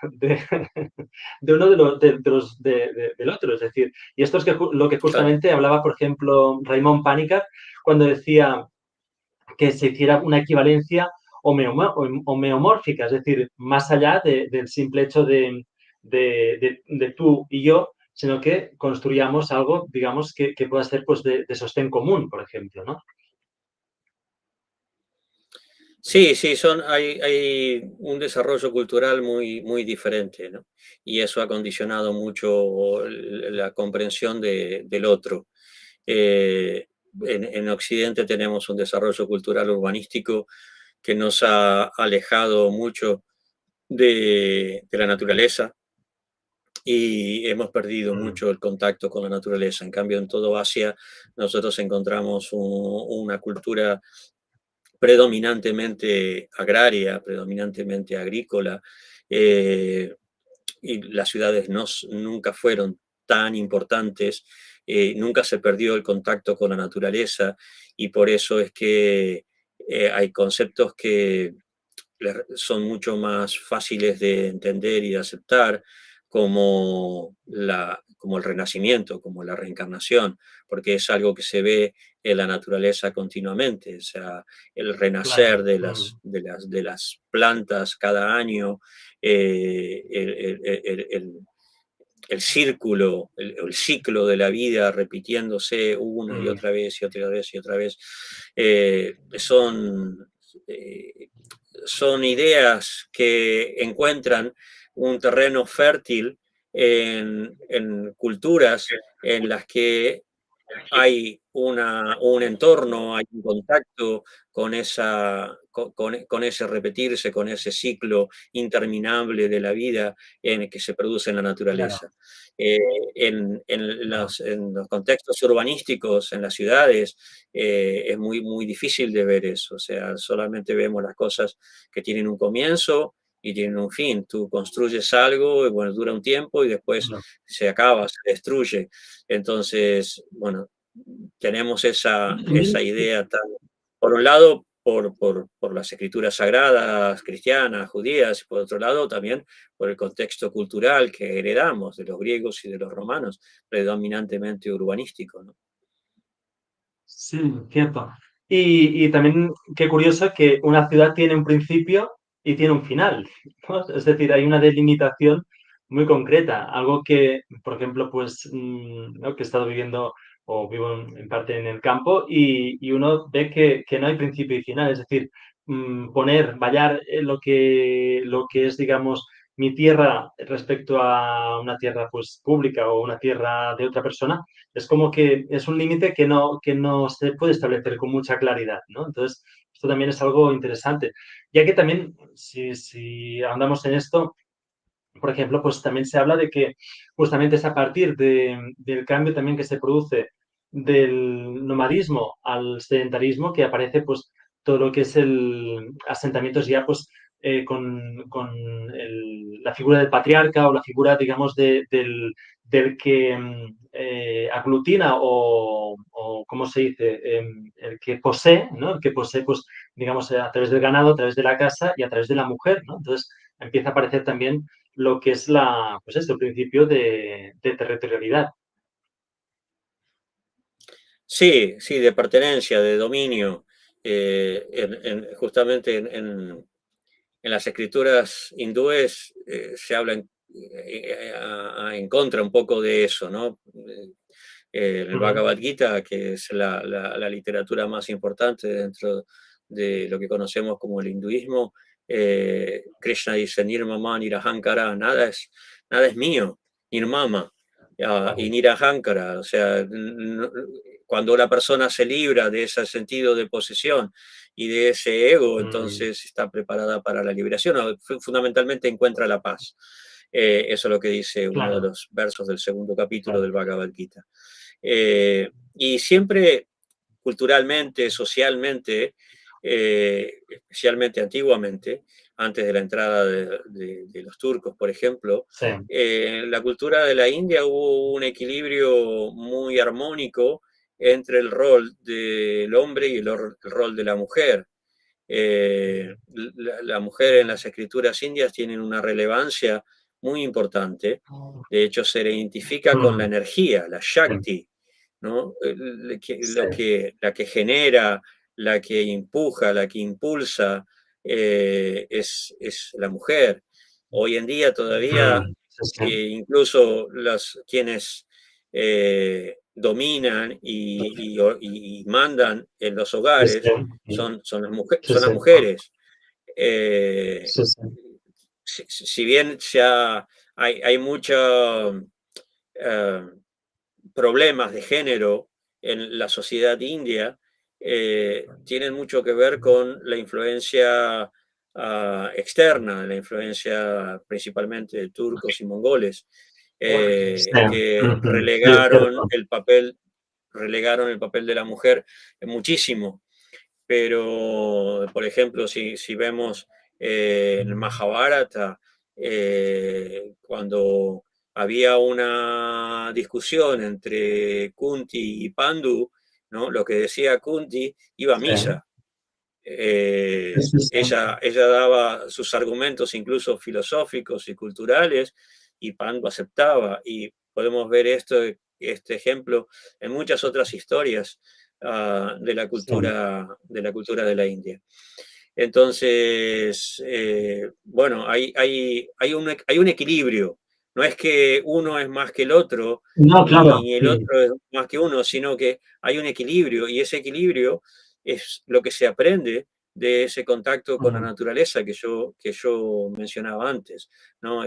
de uno del otro. Es decir, y esto es lo que Claro. justamente hablaba, por ejemplo, Raymond Panikkar cuando decía que se hiciera una equivalencia homeomórfica, es decir, más allá del simple hecho de tú y yo, sino que construyamos algo, digamos, que pueda ser, pues, de sostén común, por ejemplo, ¿no? Sí, sí, hay un desarrollo cultural muy, muy diferente, ¿no? Y eso ha condicionado mucho la comprensión del otro. Eh, en Occidente tenemos un desarrollo cultural urbanístico que nos ha alejado mucho de la naturaleza y hemos perdido Mm, mucho el contacto con la naturaleza. En cambio, en todo Asia nosotros encontramos una cultura predominantemente agraria, predominantemente agrícola, eh, y las ciudades nunca fueron tan importantes, nunca se perdió el contacto con la naturaleza y por eso es que hay conceptos que son mucho más fáciles de entender y de aceptar, como el renacimiento, como la reencarnación, porque es algo que se ve en la naturaleza continuamente, o sea, el renacer claro. de las plantas cada año, eh, el, el- el- el- el círculo, el ciclo de la vida repitiéndose una y Mm, otra vez y otra vez y otra vez, eh, son ideas que encuentran un terreno fértil en culturas en las que hay un entorno, hay un contacto con ese repetirse, con ese ciclo interminable de la vida en el que se produce en la claro, naturaleza. Eh, en claro. los contextos urbanísticos, en las ciudades, es muy, muy difícil de ver eso. O sea, solamente vemos las cosas que tienen un comienzo y tienen un fin. Tú construyes algo y bueno, dura un tiempo y después Bueno, se acaba, se destruye. Entonces, bueno, tenemos esa también idea por un lado, por las escrituras sagradas cristianas, judías, y por otro lado también por el contexto cultural que heredamos de los griegos y de los romanos, predominantemente urbanístico, ¿no? sí, cierto. Y también qué curioso que una ciudad tiene un principio y tiene un final, ¿no? Es decir, hay una delimitación muy concreta, algo que, por ejemplo, pues, ¿no? Que he estado viviendo o vivo en parte en el campo y uno ve que no hay principio y final, es decir, vallar lo que es, digamos, mi tierra respecto a una tierra, pues, pública o una tierra de otra persona, es como que es un límite que no se puede establecer con mucha claridad, ¿no? Entonces, esto también es algo interesante, ya que también, si andamos en esto, por ejemplo, pues también se habla de que justamente es a partir del cambio también que se produce del nomadismo al sedentarismo que aparece pues todo lo que es el asentamientos ya pues con la figura del patriarca o la figura, digamos, del que aglutina o ¿cómo se dice? El que posee, ¿no? El que posee, pues, digamos, a través del ganado, a través de la casa y a través de la mujer, ¿no? Entonces empieza a aparecer también lo que es pues esto, el principio de territorialidad. Sí, sí, de pertenencia, de dominio. Justamente en las escrituras hindúes se habla en contra un poco de eso, ¿no? El Ujú. Bhagavad Gita, que es la literatura más importante dentro de lo que conocemos como el hinduismo, Krishna dice, Nirmama Nirahankara, nada es mío, Nirmama, y Vale. Nirahankara, o sea, cuando la persona se libra de ese sentido de posesión y de ese ego, entonces está preparada para la liberación, o fundamentalmente encuentra la paz. Eso es lo que dice uno de claro, los versos del segundo capítulo claro. del Bhagavad Gita. Y siempre culturalmente, socialmente, especialmente antiguamente, antes de la entrada de los turcos, por ejemplo, Sí, en la cultura de la India hubo un equilibrio muy armónico entre el rol del hombre y el rol de la mujer. La mujer en las escrituras indias tiene una relevancia muy importante. De hecho, se le identifica con la mm, energía, la sí, Shakti, ¿no? sí, La que genera, la que empuja, la que impulsa, es la mujer. Hoy en día todavía, sí, sí, incluso quienes dominan y mandan en los sí, hogares sí, sí, son las sí, mujeres. Eh, sí, sí, si bien hay muchos problemas de género en la sociedad india, tienen mucho que ver con la influencia externa, la influencia principalmente de turcos y mongoles, sí, que sí, es cierto. relegaron el papel de la mujer muchísimo. Pero, por ejemplo, si vemos el Mahabharata, cuando había una discusión entre Kunti y Pandu, ¿no? Lo que decía Kunti iba a Sí, misa. sí, sí, sí, Ella daba sus argumentos incluso filosóficos y culturales y Pandu aceptaba. Y podemos ver este ejemplo en muchas otras historias sí, de la cultura de la India. Entonces, bueno, hay un equilibrio. No es que uno es más que el otro, no, claro, ni el otro es más que uno, sino que hay un equilibrio y ese equilibrio es lo que se aprende de ese contacto con la naturaleza que yo mencionaba antes, ¿no?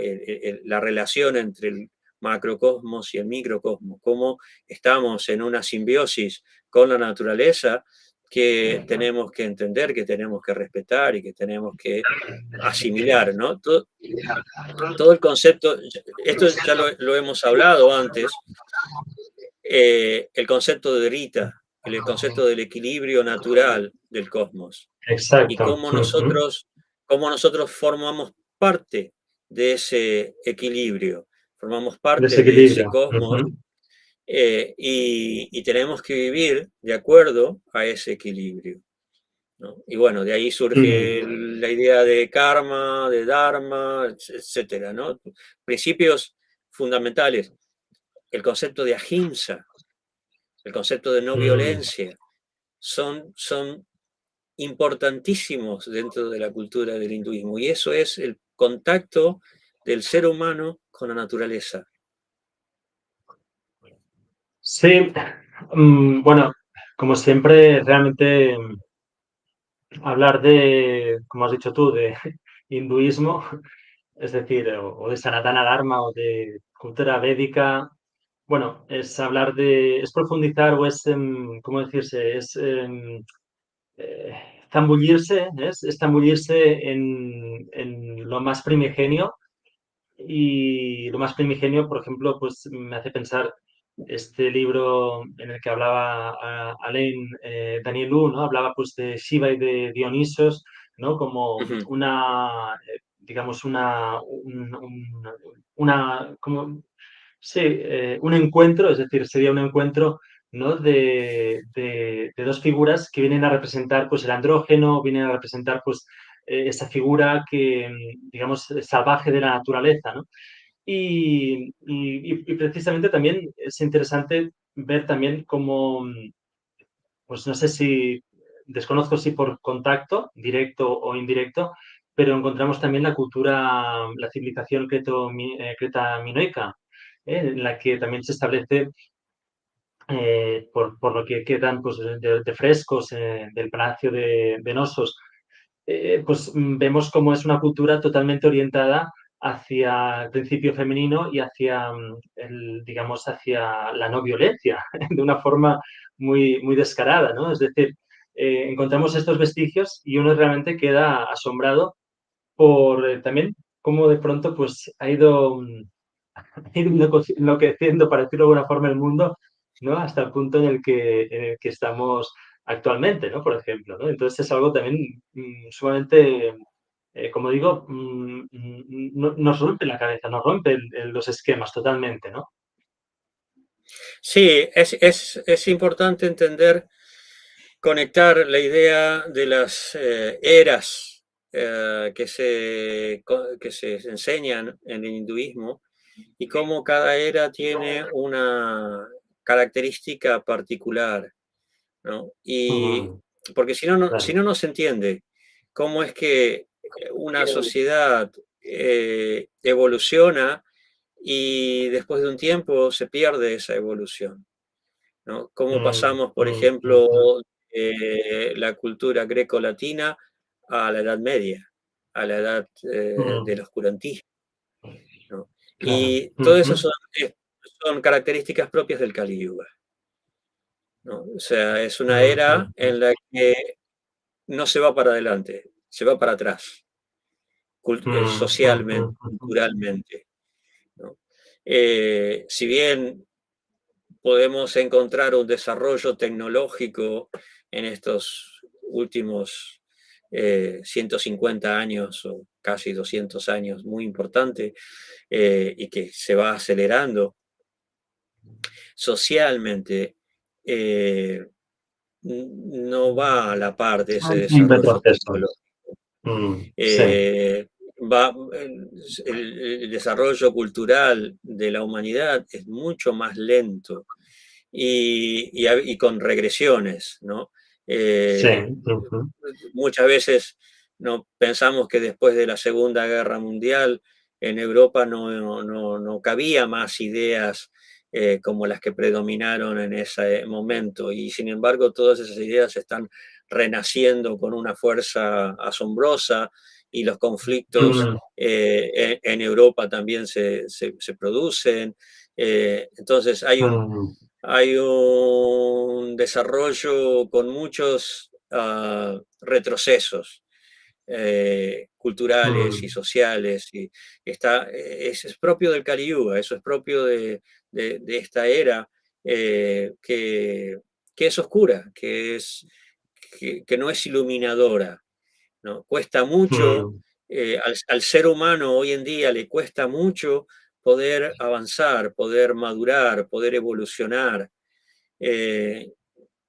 La relación entre el macrocosmos y el microcosmos, cómo estamos en una simbiosis con la naturaleza que tenemos que entender, que tenemos que respetar y que tenemos que asimilar, ¿no? Todo el concepto, esto ya lo hemos hablado antes, el concepto de Rita, el concepto del equilibrio natural del cosmos y exacto. cómo nosotros formamos parte de ese equilibrio, formamos parte de ese Desequilibrio. cosmos y tenemos que vivir de acuerdo a ese equilibrio, ¿no? Y bueno, de ahí surge la idea de karma, de dharma, etcétera, ¿no? Principios fundamentales. El concepto de ahimsa, el concepto de no Mm. violencia, son importantísimos dentro de la cultura del hinduismo. Y eso es el contacto del ser humano con la naturaleza. Sí, bueno, como siempre, realmente hablar de, como has dicho tú, de hinduismo, es decir, o de Sanatana Dharma o de cultura védica, bueno, es hablar de, es profundizar o es, ¿cómo decirse? Es eh, zambullirse, es zambullirse en lo más primigenio. Y lo más primigenio, por ejemplo, pues me hace pensar este libro en el que hablaba Alain Danielou, ¿no? Hablaba pues de Shiva y de Dionisos, ¿no? Como Ujú. una, digamos, como, sí, un encuentro, es decir, sería un encuentro, ¿no? De dos figuras que vienen a representar pues el andrógeno, vienen a representar pues esa figura que, digamos, salvaje de la naturaleza, ¿no? Y precisamente también es interesante ver también cómo, pues no sé si, desconozco si por contacto, directo o indirecto, pero encontramos también la cultura, la civilización creta-minoica, en la que también se establece, por lo que quedan pues, de frescos del Palacio de Nosos, pues vemos cómo es una cultura totalmente orientada hacia el principio femenino y hacia, digamos, hacia la no violencia, de una forma muy, muy descarada, ¿no? Es decir, encontramos estos vestigios y uno realmente queda asombrado por también cómo de pronto pues ha ido, ir enloqueciendo, para decirlo de alguna forma, el mundo, ¿no? Hasta el punto en el que estamos actualmente, ¿no? Por ejemplo, ¿no? Entonces es algo también sumamente, como digo, nos rompe la cabeza, nos rompe los esquemas totalmente, ¿no? Sí, es importante entender, conectar la idea de las eras que se enseñan en el hinduismo y cómo cada era tiene una característica particular, ¿no? Y Mm, porque si no, si claro. no, no se entiende cómo es que una sociedad evoluciona y después de un tiempo se pierde esa evolución, ¿no? Cómo Mm, pasamos, por mm, ejemplo, mm, la cultura greco-latina a la Edad Media, a la edad mm, del oscurantismo, ¿no? claro. Y todo eso Ujú, son características propias del Kali Yuga, ¿no? O sea, es una mm, era mm, en la que no se va para adelante, se va para atrás, mm, mm, socialmente, mm, mm, culturalmente, ¿no? Si bien podemos encontrar un desarrollo tecnológico en estos últimos 150 años o casi 200 años, muy importante, y que se va acelerando socialmente, eh, no va a la par de ese un desarrollo retroceso. tecnológico. Sí. Eh, el desarrollo cultural de la humanidad es mucho más lento y con regresiones, ¿no? Sí. Eh, Ujú. Muchas veces no pensamos que después de la Segunda Guerra Mundial en Europa no cabía más ideas como las que predominaron en ese momento y sin embargo todas esas ideas están renaciendo con una fuerza asombrosa y los conflictos Mm, en Europa también se producen. Entonces mm, hay un desarrollo con muchos retrocesos culturales y mm, sociales. Y es propio del Kali Yuga, eso es propio de esta era que es oscura, que no es iluminadora, ¿no? Cuesta mucho, mm, al ser humano hoy en día le cuesta mucho poder avanzar, poder madurar, poder evolucionar, eh,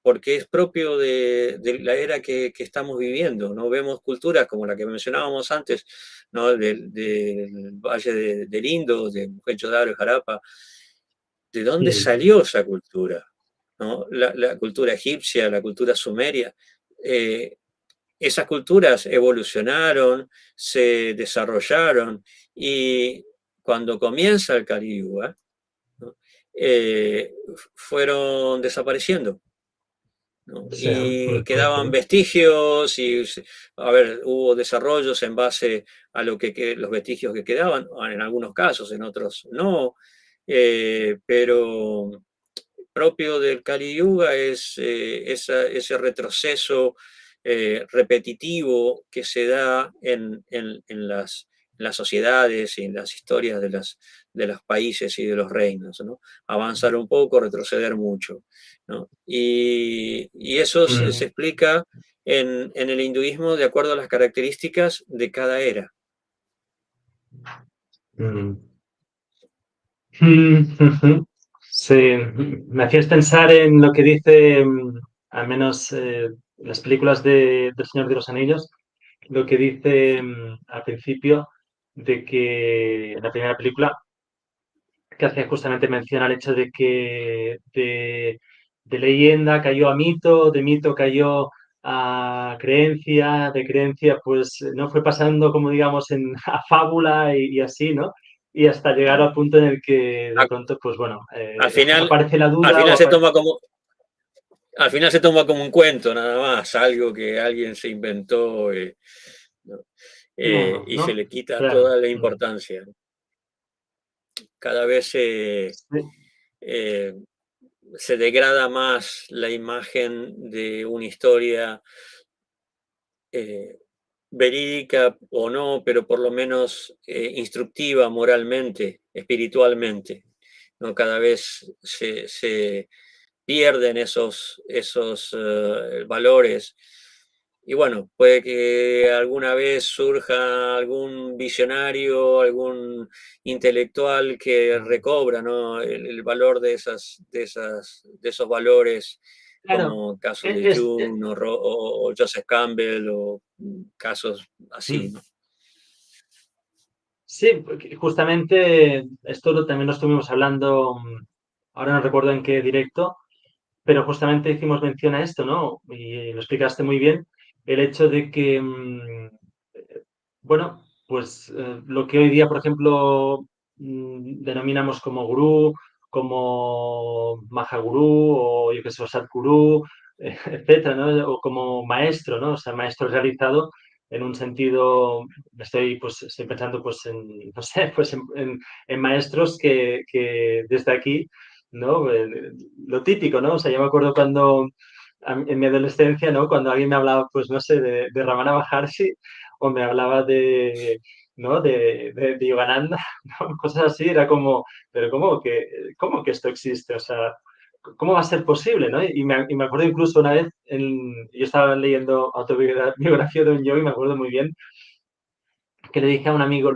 porque es propio de la era que estamos viviendo, ¿no? Vemos culturas como la que mencionábamos antes, ¿no? Del Valle del Indo, de Mohenjo-Daro y Jarapa. ¿De dónde mm, salió esa cultura? ¿No? La cultura egipcia, la cultura sumeria. Eh, Esas culturas evolucionaron, se desarrollaron y cuando comienza el Kali Yuga, ¿no? eh, fueron desapareciendo, ¿no? sí. Y quedaban Ujú, vestigios y, a ver, hubo desarrollos en base a los vestigios que quedaban, en algunos casos, en otros no, pero propio del Kali Yuga es ese retroceso repetitivo que se da en las sociedades y en las historias de los países y de los reinos, ¿no? Avanzar un poco, retroceder mucho, ¿no? Y eso se mm, explica en el hinduismo de acuerdo a las características de cada era. mm. Mm, ujú. Sí, me hacías pensar en lo que dice, al menos las películas del Señor de los Anillos, lo que dice al principio de que en la primera película que hace justamente mención al hecho de que de leyenda cayó a mito, de mito cayó a creencia, de creencia pues no fue pasando como digamos a fábula y así, ¿no? Y hasta llegar al punto en el que de A- pronto pues bueno, Al final, aparece la al duda o final se aparece... toma como, al final se toma como un cuento nada más, algo que alguien se inventó. ¿No? No, y se no, le quita claro. toda la Mm. importancia. Cada vez Sí, eh, se degrada más la imagen de una historia eh, verídica o no, pero por lo menos instructiva moralmente, espiritualmente. ¿No? Cada vez se pierden esos valores. Y bueno, puede que alguna vez surja algún visionario, algún intelectual que recobra, ¿no? el valor de esos valores, claro. como caso e- de Es, e- Jung o Joseph Campbell o casos así, mm. ¿no? Sí, porque justamente también lo estuvimos hablando, ahora no recuerdo en qué directo, pero justamente hicimos mención a esto, ¿no? Y lo explicaste muy bien, el hecho de que, bueno, pues lo que hoy día, por ejemplo, denominamos como gurú, como Mahagurú o yo qué sé, o Sadhguru, etcétera, ¿no? O como maestro, ¿no? O sea, maestro realizado en un sentido, estoy pensando pues en, no sé, pues en maestros que desde aquí, ¿no? Lo típico, ¿no? O sea, yo me acuerdo cuando en mi adolescencia, ¿no? Cuando alguien me hablaba, pues no sé, de Ramana Maharshi o me hablaba de, ¿no? de Yogananda, ¿no? Cosas así, era como, pero ¿cómo que esto existe? O sea, ¿cómo va a ser posible, no? Y me acuerdo incluso una vez, yo estaba leyendo autobiografía de un yogi, me acuerdo muy bien, que le dije a un amigo,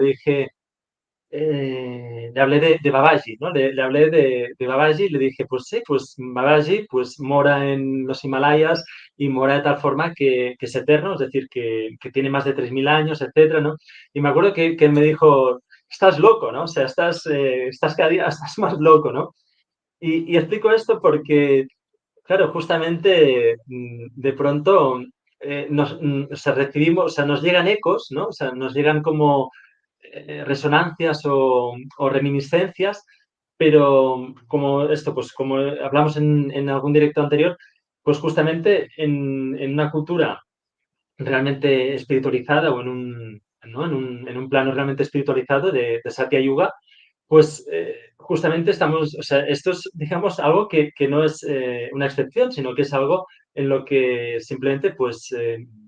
le hablé de Babaji, ¿no? Le hablé de Babaji y le dije, pues sí, pues Babaji pues mora en los Himalayas y mora de tal forma que es eterno, es decir, que tiene más de 3.000 años, etcétera, ¿no? Y me acuerdo que él me dijo, estás loco, ¿no? O sea, estás cada día estás más loco, ¿no? Y explico esto porque, claro, justamente de pronto o sea, o sea, nos llegan ecos, ¿no? O sea, nos llegan como resonancias o reminiscencias, pero como esto, pues como hablamos en algún directo anterior, pues justamente en una cultura realmente espiritualizada o ¿no? en un plano realmente espiritualizado de Satya Yuga, pues justamente estamos, o sea, esto es, digamos, algo que no es una excepción, sino que es algo en lo que simplemente pues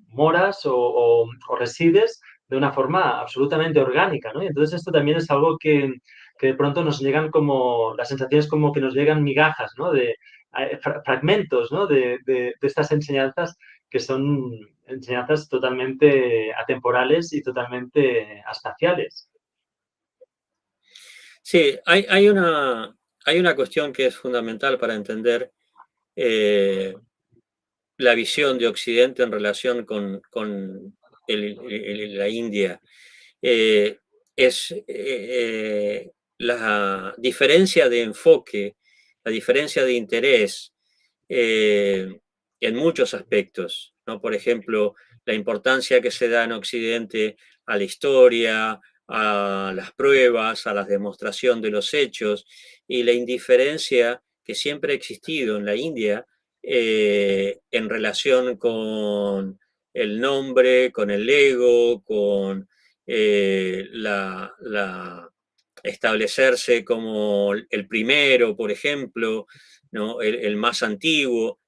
moras o resides de una forma absolutamente orgánica, ¿no? Y entonces esto también es algo que de pronto nos llegan como, las sensaciones como que nos llegan migajas, ¿no? De fragmentos, ¿no? De estas enseñanzas que son enseñanzas totalmente atemporales y totalmente espaciales. Sí, hay una cuestión que es fundamental para entender eh, la visión de Occidente en relación con la India. Eh, es la diferencia de enfoque, la diferencia de interés eh, en muchos aspectos, ¿no? Por ejemplo, la importancia que se da en Occidente a la historia, a las pruebas, a la demostración de los hechos, y la indiferencia que siempre ha existido en la India en relación con el nombre, con el ego, con la establecerse como el primero, por ejemplo, ¿no? El más antiguo.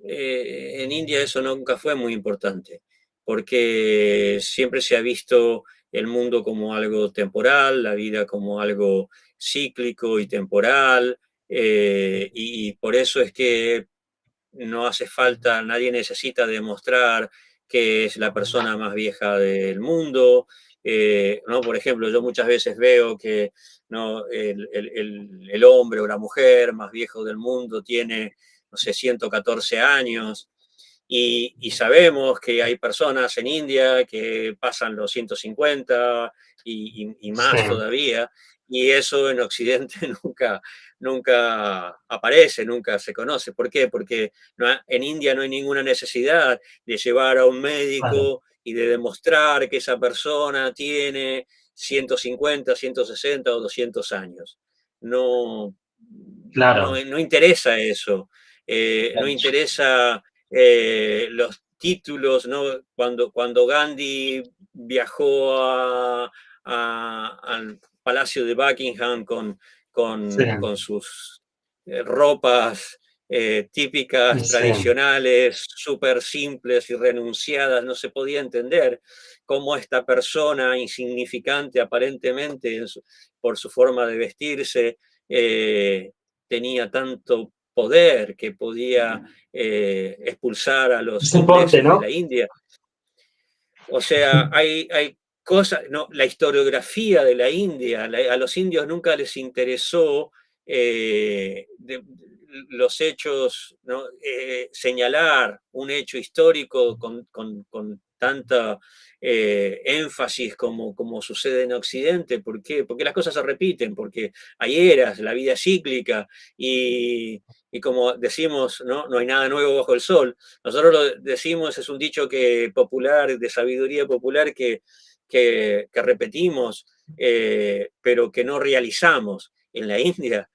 En India eso nunca fue muy importante, porque siempre se ha visto el mundo como algo temporal, la vida como algo cíclico y temporal, y por eso es que no hace falta, nadie necesita demostrar que es la persona más vieja del mundo. ¿No? Por ejemplo, yo muchas veces veo que ¿no? el hombre o la mujer más viejo del mundo tiene, no sé, 114 años. Y sabemos que hay personas en India que pasan los 150 y Sí, más todavía, y eso en Occidente nunca aparece, nunca se conoce. ¿Por qué? Porque en India no hay ninguna necesidad de llevar a un claro, médico y de demostrar que esa persona tiene 150, 160 o 200 años. No, claro. no interesa eso. No interesa títulos, ¿no? Cuando Gandhi viajó al Palacio de Buckingham Sí, con sus ropas típicas, sí. tradicionales, súper simples y renunciadas, no se podía entender cómo esta persona insignificante aparentemente por su forma de vestirse tenía tanto poder que podía expulsar a los Ese porte, ingleses de ¿no? la India. O sea, hay cosas, no, la historiografía de la India, a los indios nunca les interesó los hechos, ¿no? Señalar un hecho histórico con tanta énfasis como sucede en Occidente. ¿Por qué? Porque las cosas se repiten, porque hay eras, la vida es cíclica y como decimos, ¿no? No hay nada nuevo bajo el sol. Nosotros lo decimos, es un dicho popular, de sabiduría popular que repetimos, pero que no realizamos. En la India,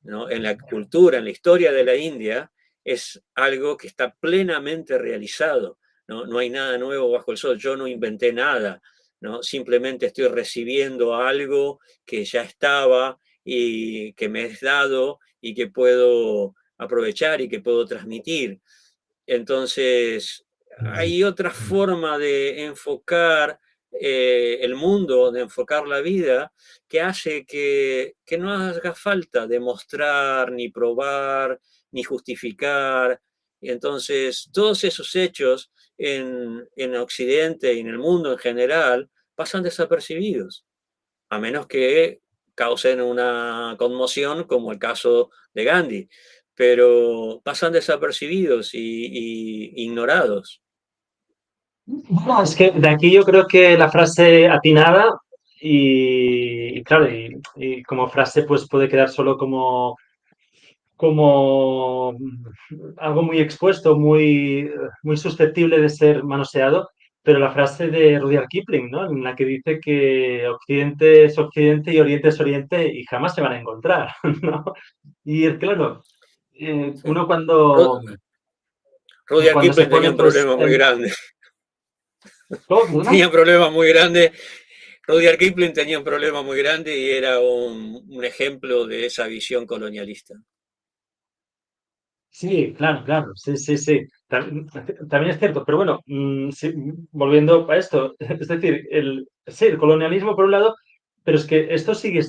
¿no? En la cultura, en la historia de la India, es algo que está plenamente realizado. ¿No? No hay nada nuevo bajo el sol, yo no inventé nada, ¿no? Simplemente estoy recibiendo algo que ya estaba y que me es dado y que puedo aprovechar y que puedo transmitir. Entonces, hay otra forma de enfocar el mundo, de enfocar la vida, que hace que no haga falta demostrar, ni probar, ni justificar. Y entonces, todos esos hechos en Occidente y en el mundo en general pasan desapercibidos, a menos que causen una conmoción, como el caso de Gandhi, pero pasan desapercibidos y ignorados. Bueno, es que de aquí yo creo que la frase atinada y claro, y como frase pues puede quedar solo como algo muy expuesto, muy susceptible de ser manoseado, pero la frase de Rudyard Kipling, ¿no? En la que dice que Occidente es Occidente y Oriente es Oriente y jamás se van a encontrar, ¿no? Y claro, uno Rudyard cuando se Kipling tenía pone un pues problema muy grande. ¿cómo, perdona? Tenía un problema muy grande. Rudyard Kipling tenía un problema muy grande y era un ejemplo de esa visión colonialista. Sí, claro, claro, sí, sí, sí. También es cierto, pero bueno, sí, volviendo a esto, es decir, sí, el colonialismo por un lado, pero es que esto sigue,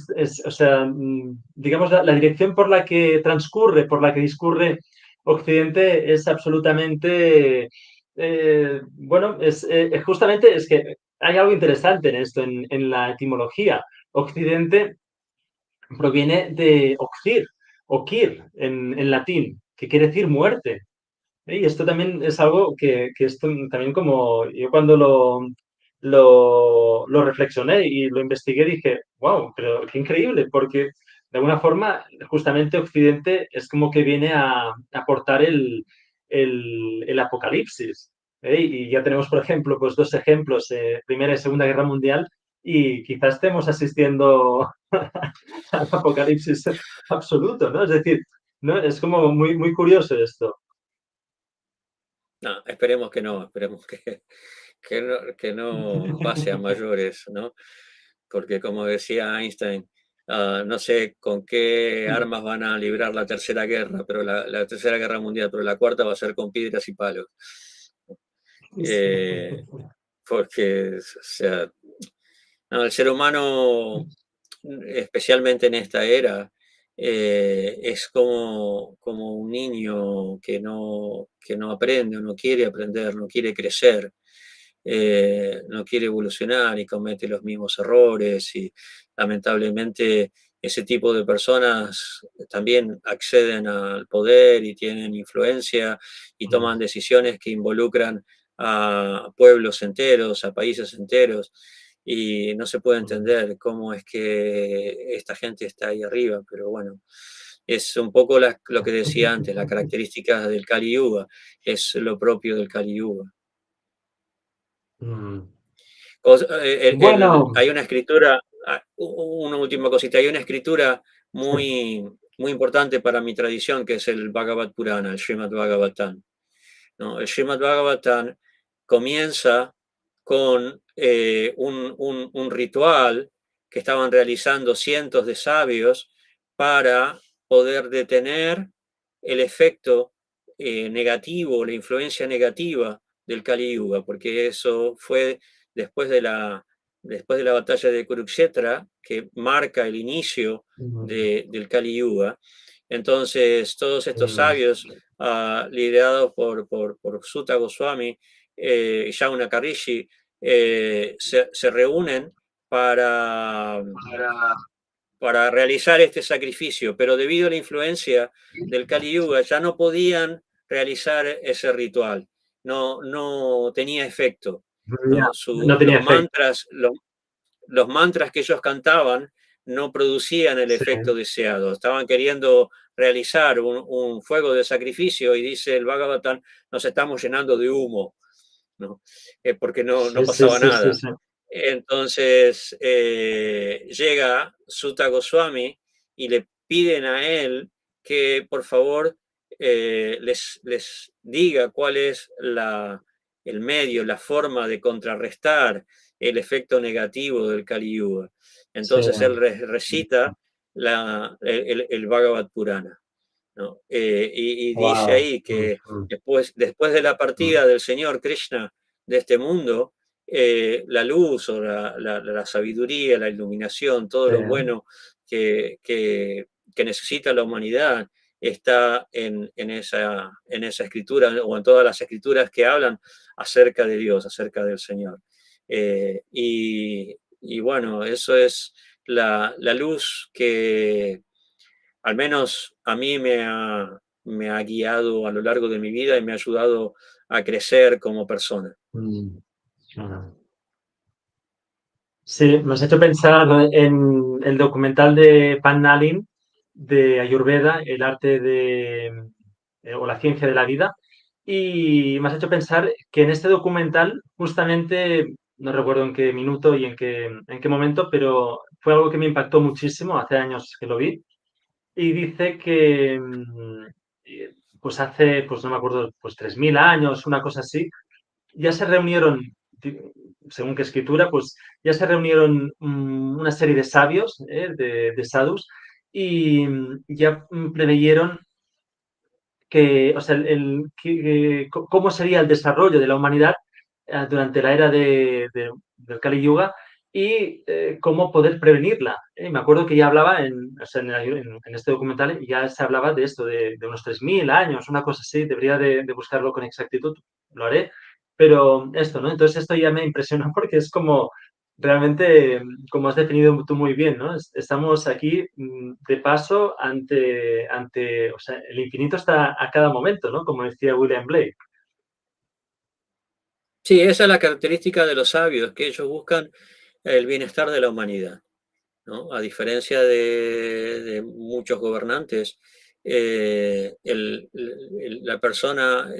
o sea, digamos, la dirección por la que transcurre, por la que discurre Occidente es absolutamente, bueno, justamente es que hay algo interesante en esto, en la etimología. Occidente proviene de occir o quir en latín, que quiere decir muerte. Y esto también es algo que esto también como yo cuando lo reflexioné y lo investigué dije, wow, pero qué increíble, porque de alguna forma justamente Occidente es como que viene a aportar el apocalipsis. Y ya tenemos, por ejemplo, pues dos ejemplos, Primera y Segunda Guerra Mundial, y quizás estemos asistiendo al apocalipsis absoluto, ¿no? Es decir, ¿no? Es como muy curioso esto. No, esperemos que no, esperemos que no pase a mayores, ¿no? Porque como decía Einstein, no sé con qué armas van a librar la tercera guerra, pero la tercera guerra mundial, pero la cuarta va a ser con piedras y palos. Eh, Porque, o sea, no, el ser humano, especialmente en esta era, es como un niño que no aprende o no quiere aprender, no quiere crecer, no quiere evolucionar y comete los mismos errores y lamentablemente ese tipo de personas también acceden al poder y tienen influencia y toman decisiones que involucran a pueblos enteros, a países enteros, y no se puede entender cómo es que esta gente está ahí arriba, pero bueno, es un poco lo que decía antes, la característica del Kali Yuga, es lo propio del Kali Yuga. Mm. Bueno, Hay una escritura, una última cosita, hay una escritura muy, muy importante para mi tradición, que es el Bhagavad Purana, el Srimad Bhagavatam. ¿no? El Srimad Bhagavatam comienza con un ritual que estaban realizando cientos de sabios para poder detener el efecto negativo, la influencia negativa del Kali Yuga, porque eso fue después después de la batalla de Kurukshetra, que marca el inicio del Kali Yuga. Entonces, todos estos sabios, liderados por Sutta Goswami, Yauna Rishi, se reúnen para, para realizar este sacrificio, pero debido a la influencia del Kali Yuga ya no podían realizar ese ritual, no tenía efecto. Ya, no tenía efecto. Los mantras que ellos cantaban no producían el Sí, efecto deseado. Estaban queriendo realizar un fuego de sacrificio y dice el Bhagavatam, nos estamos llenando de humo, ¿no? Porque no sí, sí, pasaba sí, sí, nada. sí. Entonces llega Sutta Goswami y le piden a él que por favor les diga cuál es el medio, la forma de contrarrestar el efecto negativo del Kali Yuga. Sí. Entonces él recita el Bhagavad Purana, ¿no? Y dice Wow. ahí que después de la partida del Señor Krishna de este mundo, la luz o la sabiduría, la iluminación, todo lo bueno que necesita la humanidad está en esa escritura o en todas las escrituras que hablan acerca de Dios, acerca del Señor. Y bueno, eso es la luz que al menos a mí me ha guiado a lo largo de mi vida y me ha ayudado a crecer como persona. Mm. Sí, me has hecho pensar en el documental de Pan Nalin de Ayurveda, el arte o la ciencia de la vida, y me has hecho pensar que en este documental, justamente, no recuerdo en qué minuto y en qué momento, pero fue algo que me impactó muchísimo, hace años que lo vi, y dice que, pues hace, pues no me acuerdo, pues 3000 años, una cosa así, ya se reunieron, según qué escritura, pues ya se reunieron una serie de sabios, de sadhus, y ya preveyeron que, o sea, cómo sería el desarrollo de la humanidad durante la era del Kali Yuga y cómo poder prevenirla. Me acuerdo que ya hablaba o sea, en este documental, ya se hablaba de esto, de unos 3000 años, una cosa así, debería de buscarlo con exactitud, lo haré, pero esto, ¿no? Entonces esto ya me impresionó porque es como realmente, como has definido tú muy bien, ¿no? Estamos aquí de paso o sea, el infinito está a cada momento, ¿no? Como decía William Blake. Sí, esa es la característica de los sabios, que ellos buscan el bienestar de la humanidad, ¿no? A diferencia de muchos gobernantes, la persona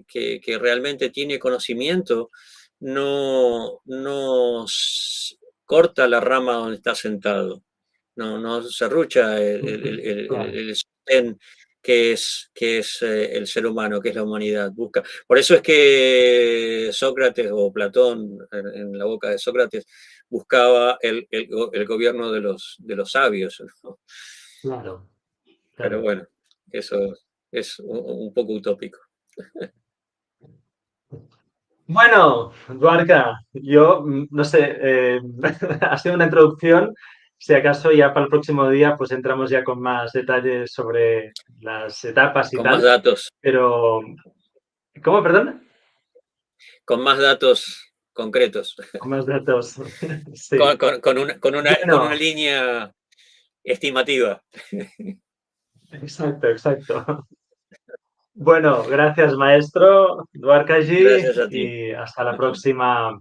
que realmente tiene conocimiento no corta la rama donde está sentado, no serrucha Claro. el sostén que es el ser humano, que es la humanidad. Busca. Por eso es que Sócrates o Platón, en la boca de Sócrates, buscaba el gobierno de los sabios, ¿no? Claro, Pero claro. bueno, eso es un poco utópico. Bueno, Duarca, yo no sé, ha sido una introducción. Si acaso ya para el próximo día pues entramos ya con más detalles sobre las etapas y Con más tal, datos, pero ¿cómo, perdón? con más datos concretos, Con más datos. Sí. con una Bueno, línea estimativa. exacto, exacto. Bueno, gracias, maestro Duarcaji, Gracias a ti. y hasta la próxima.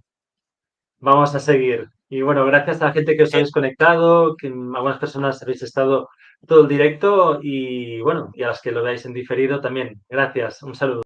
Vamos a seguir. Y bueno, gracias a la gente que os habéis conectado, que algunas personas habéis estado todo el directo y bueno, y a las que lo veáis en diferido también. Gracias. Un saludo.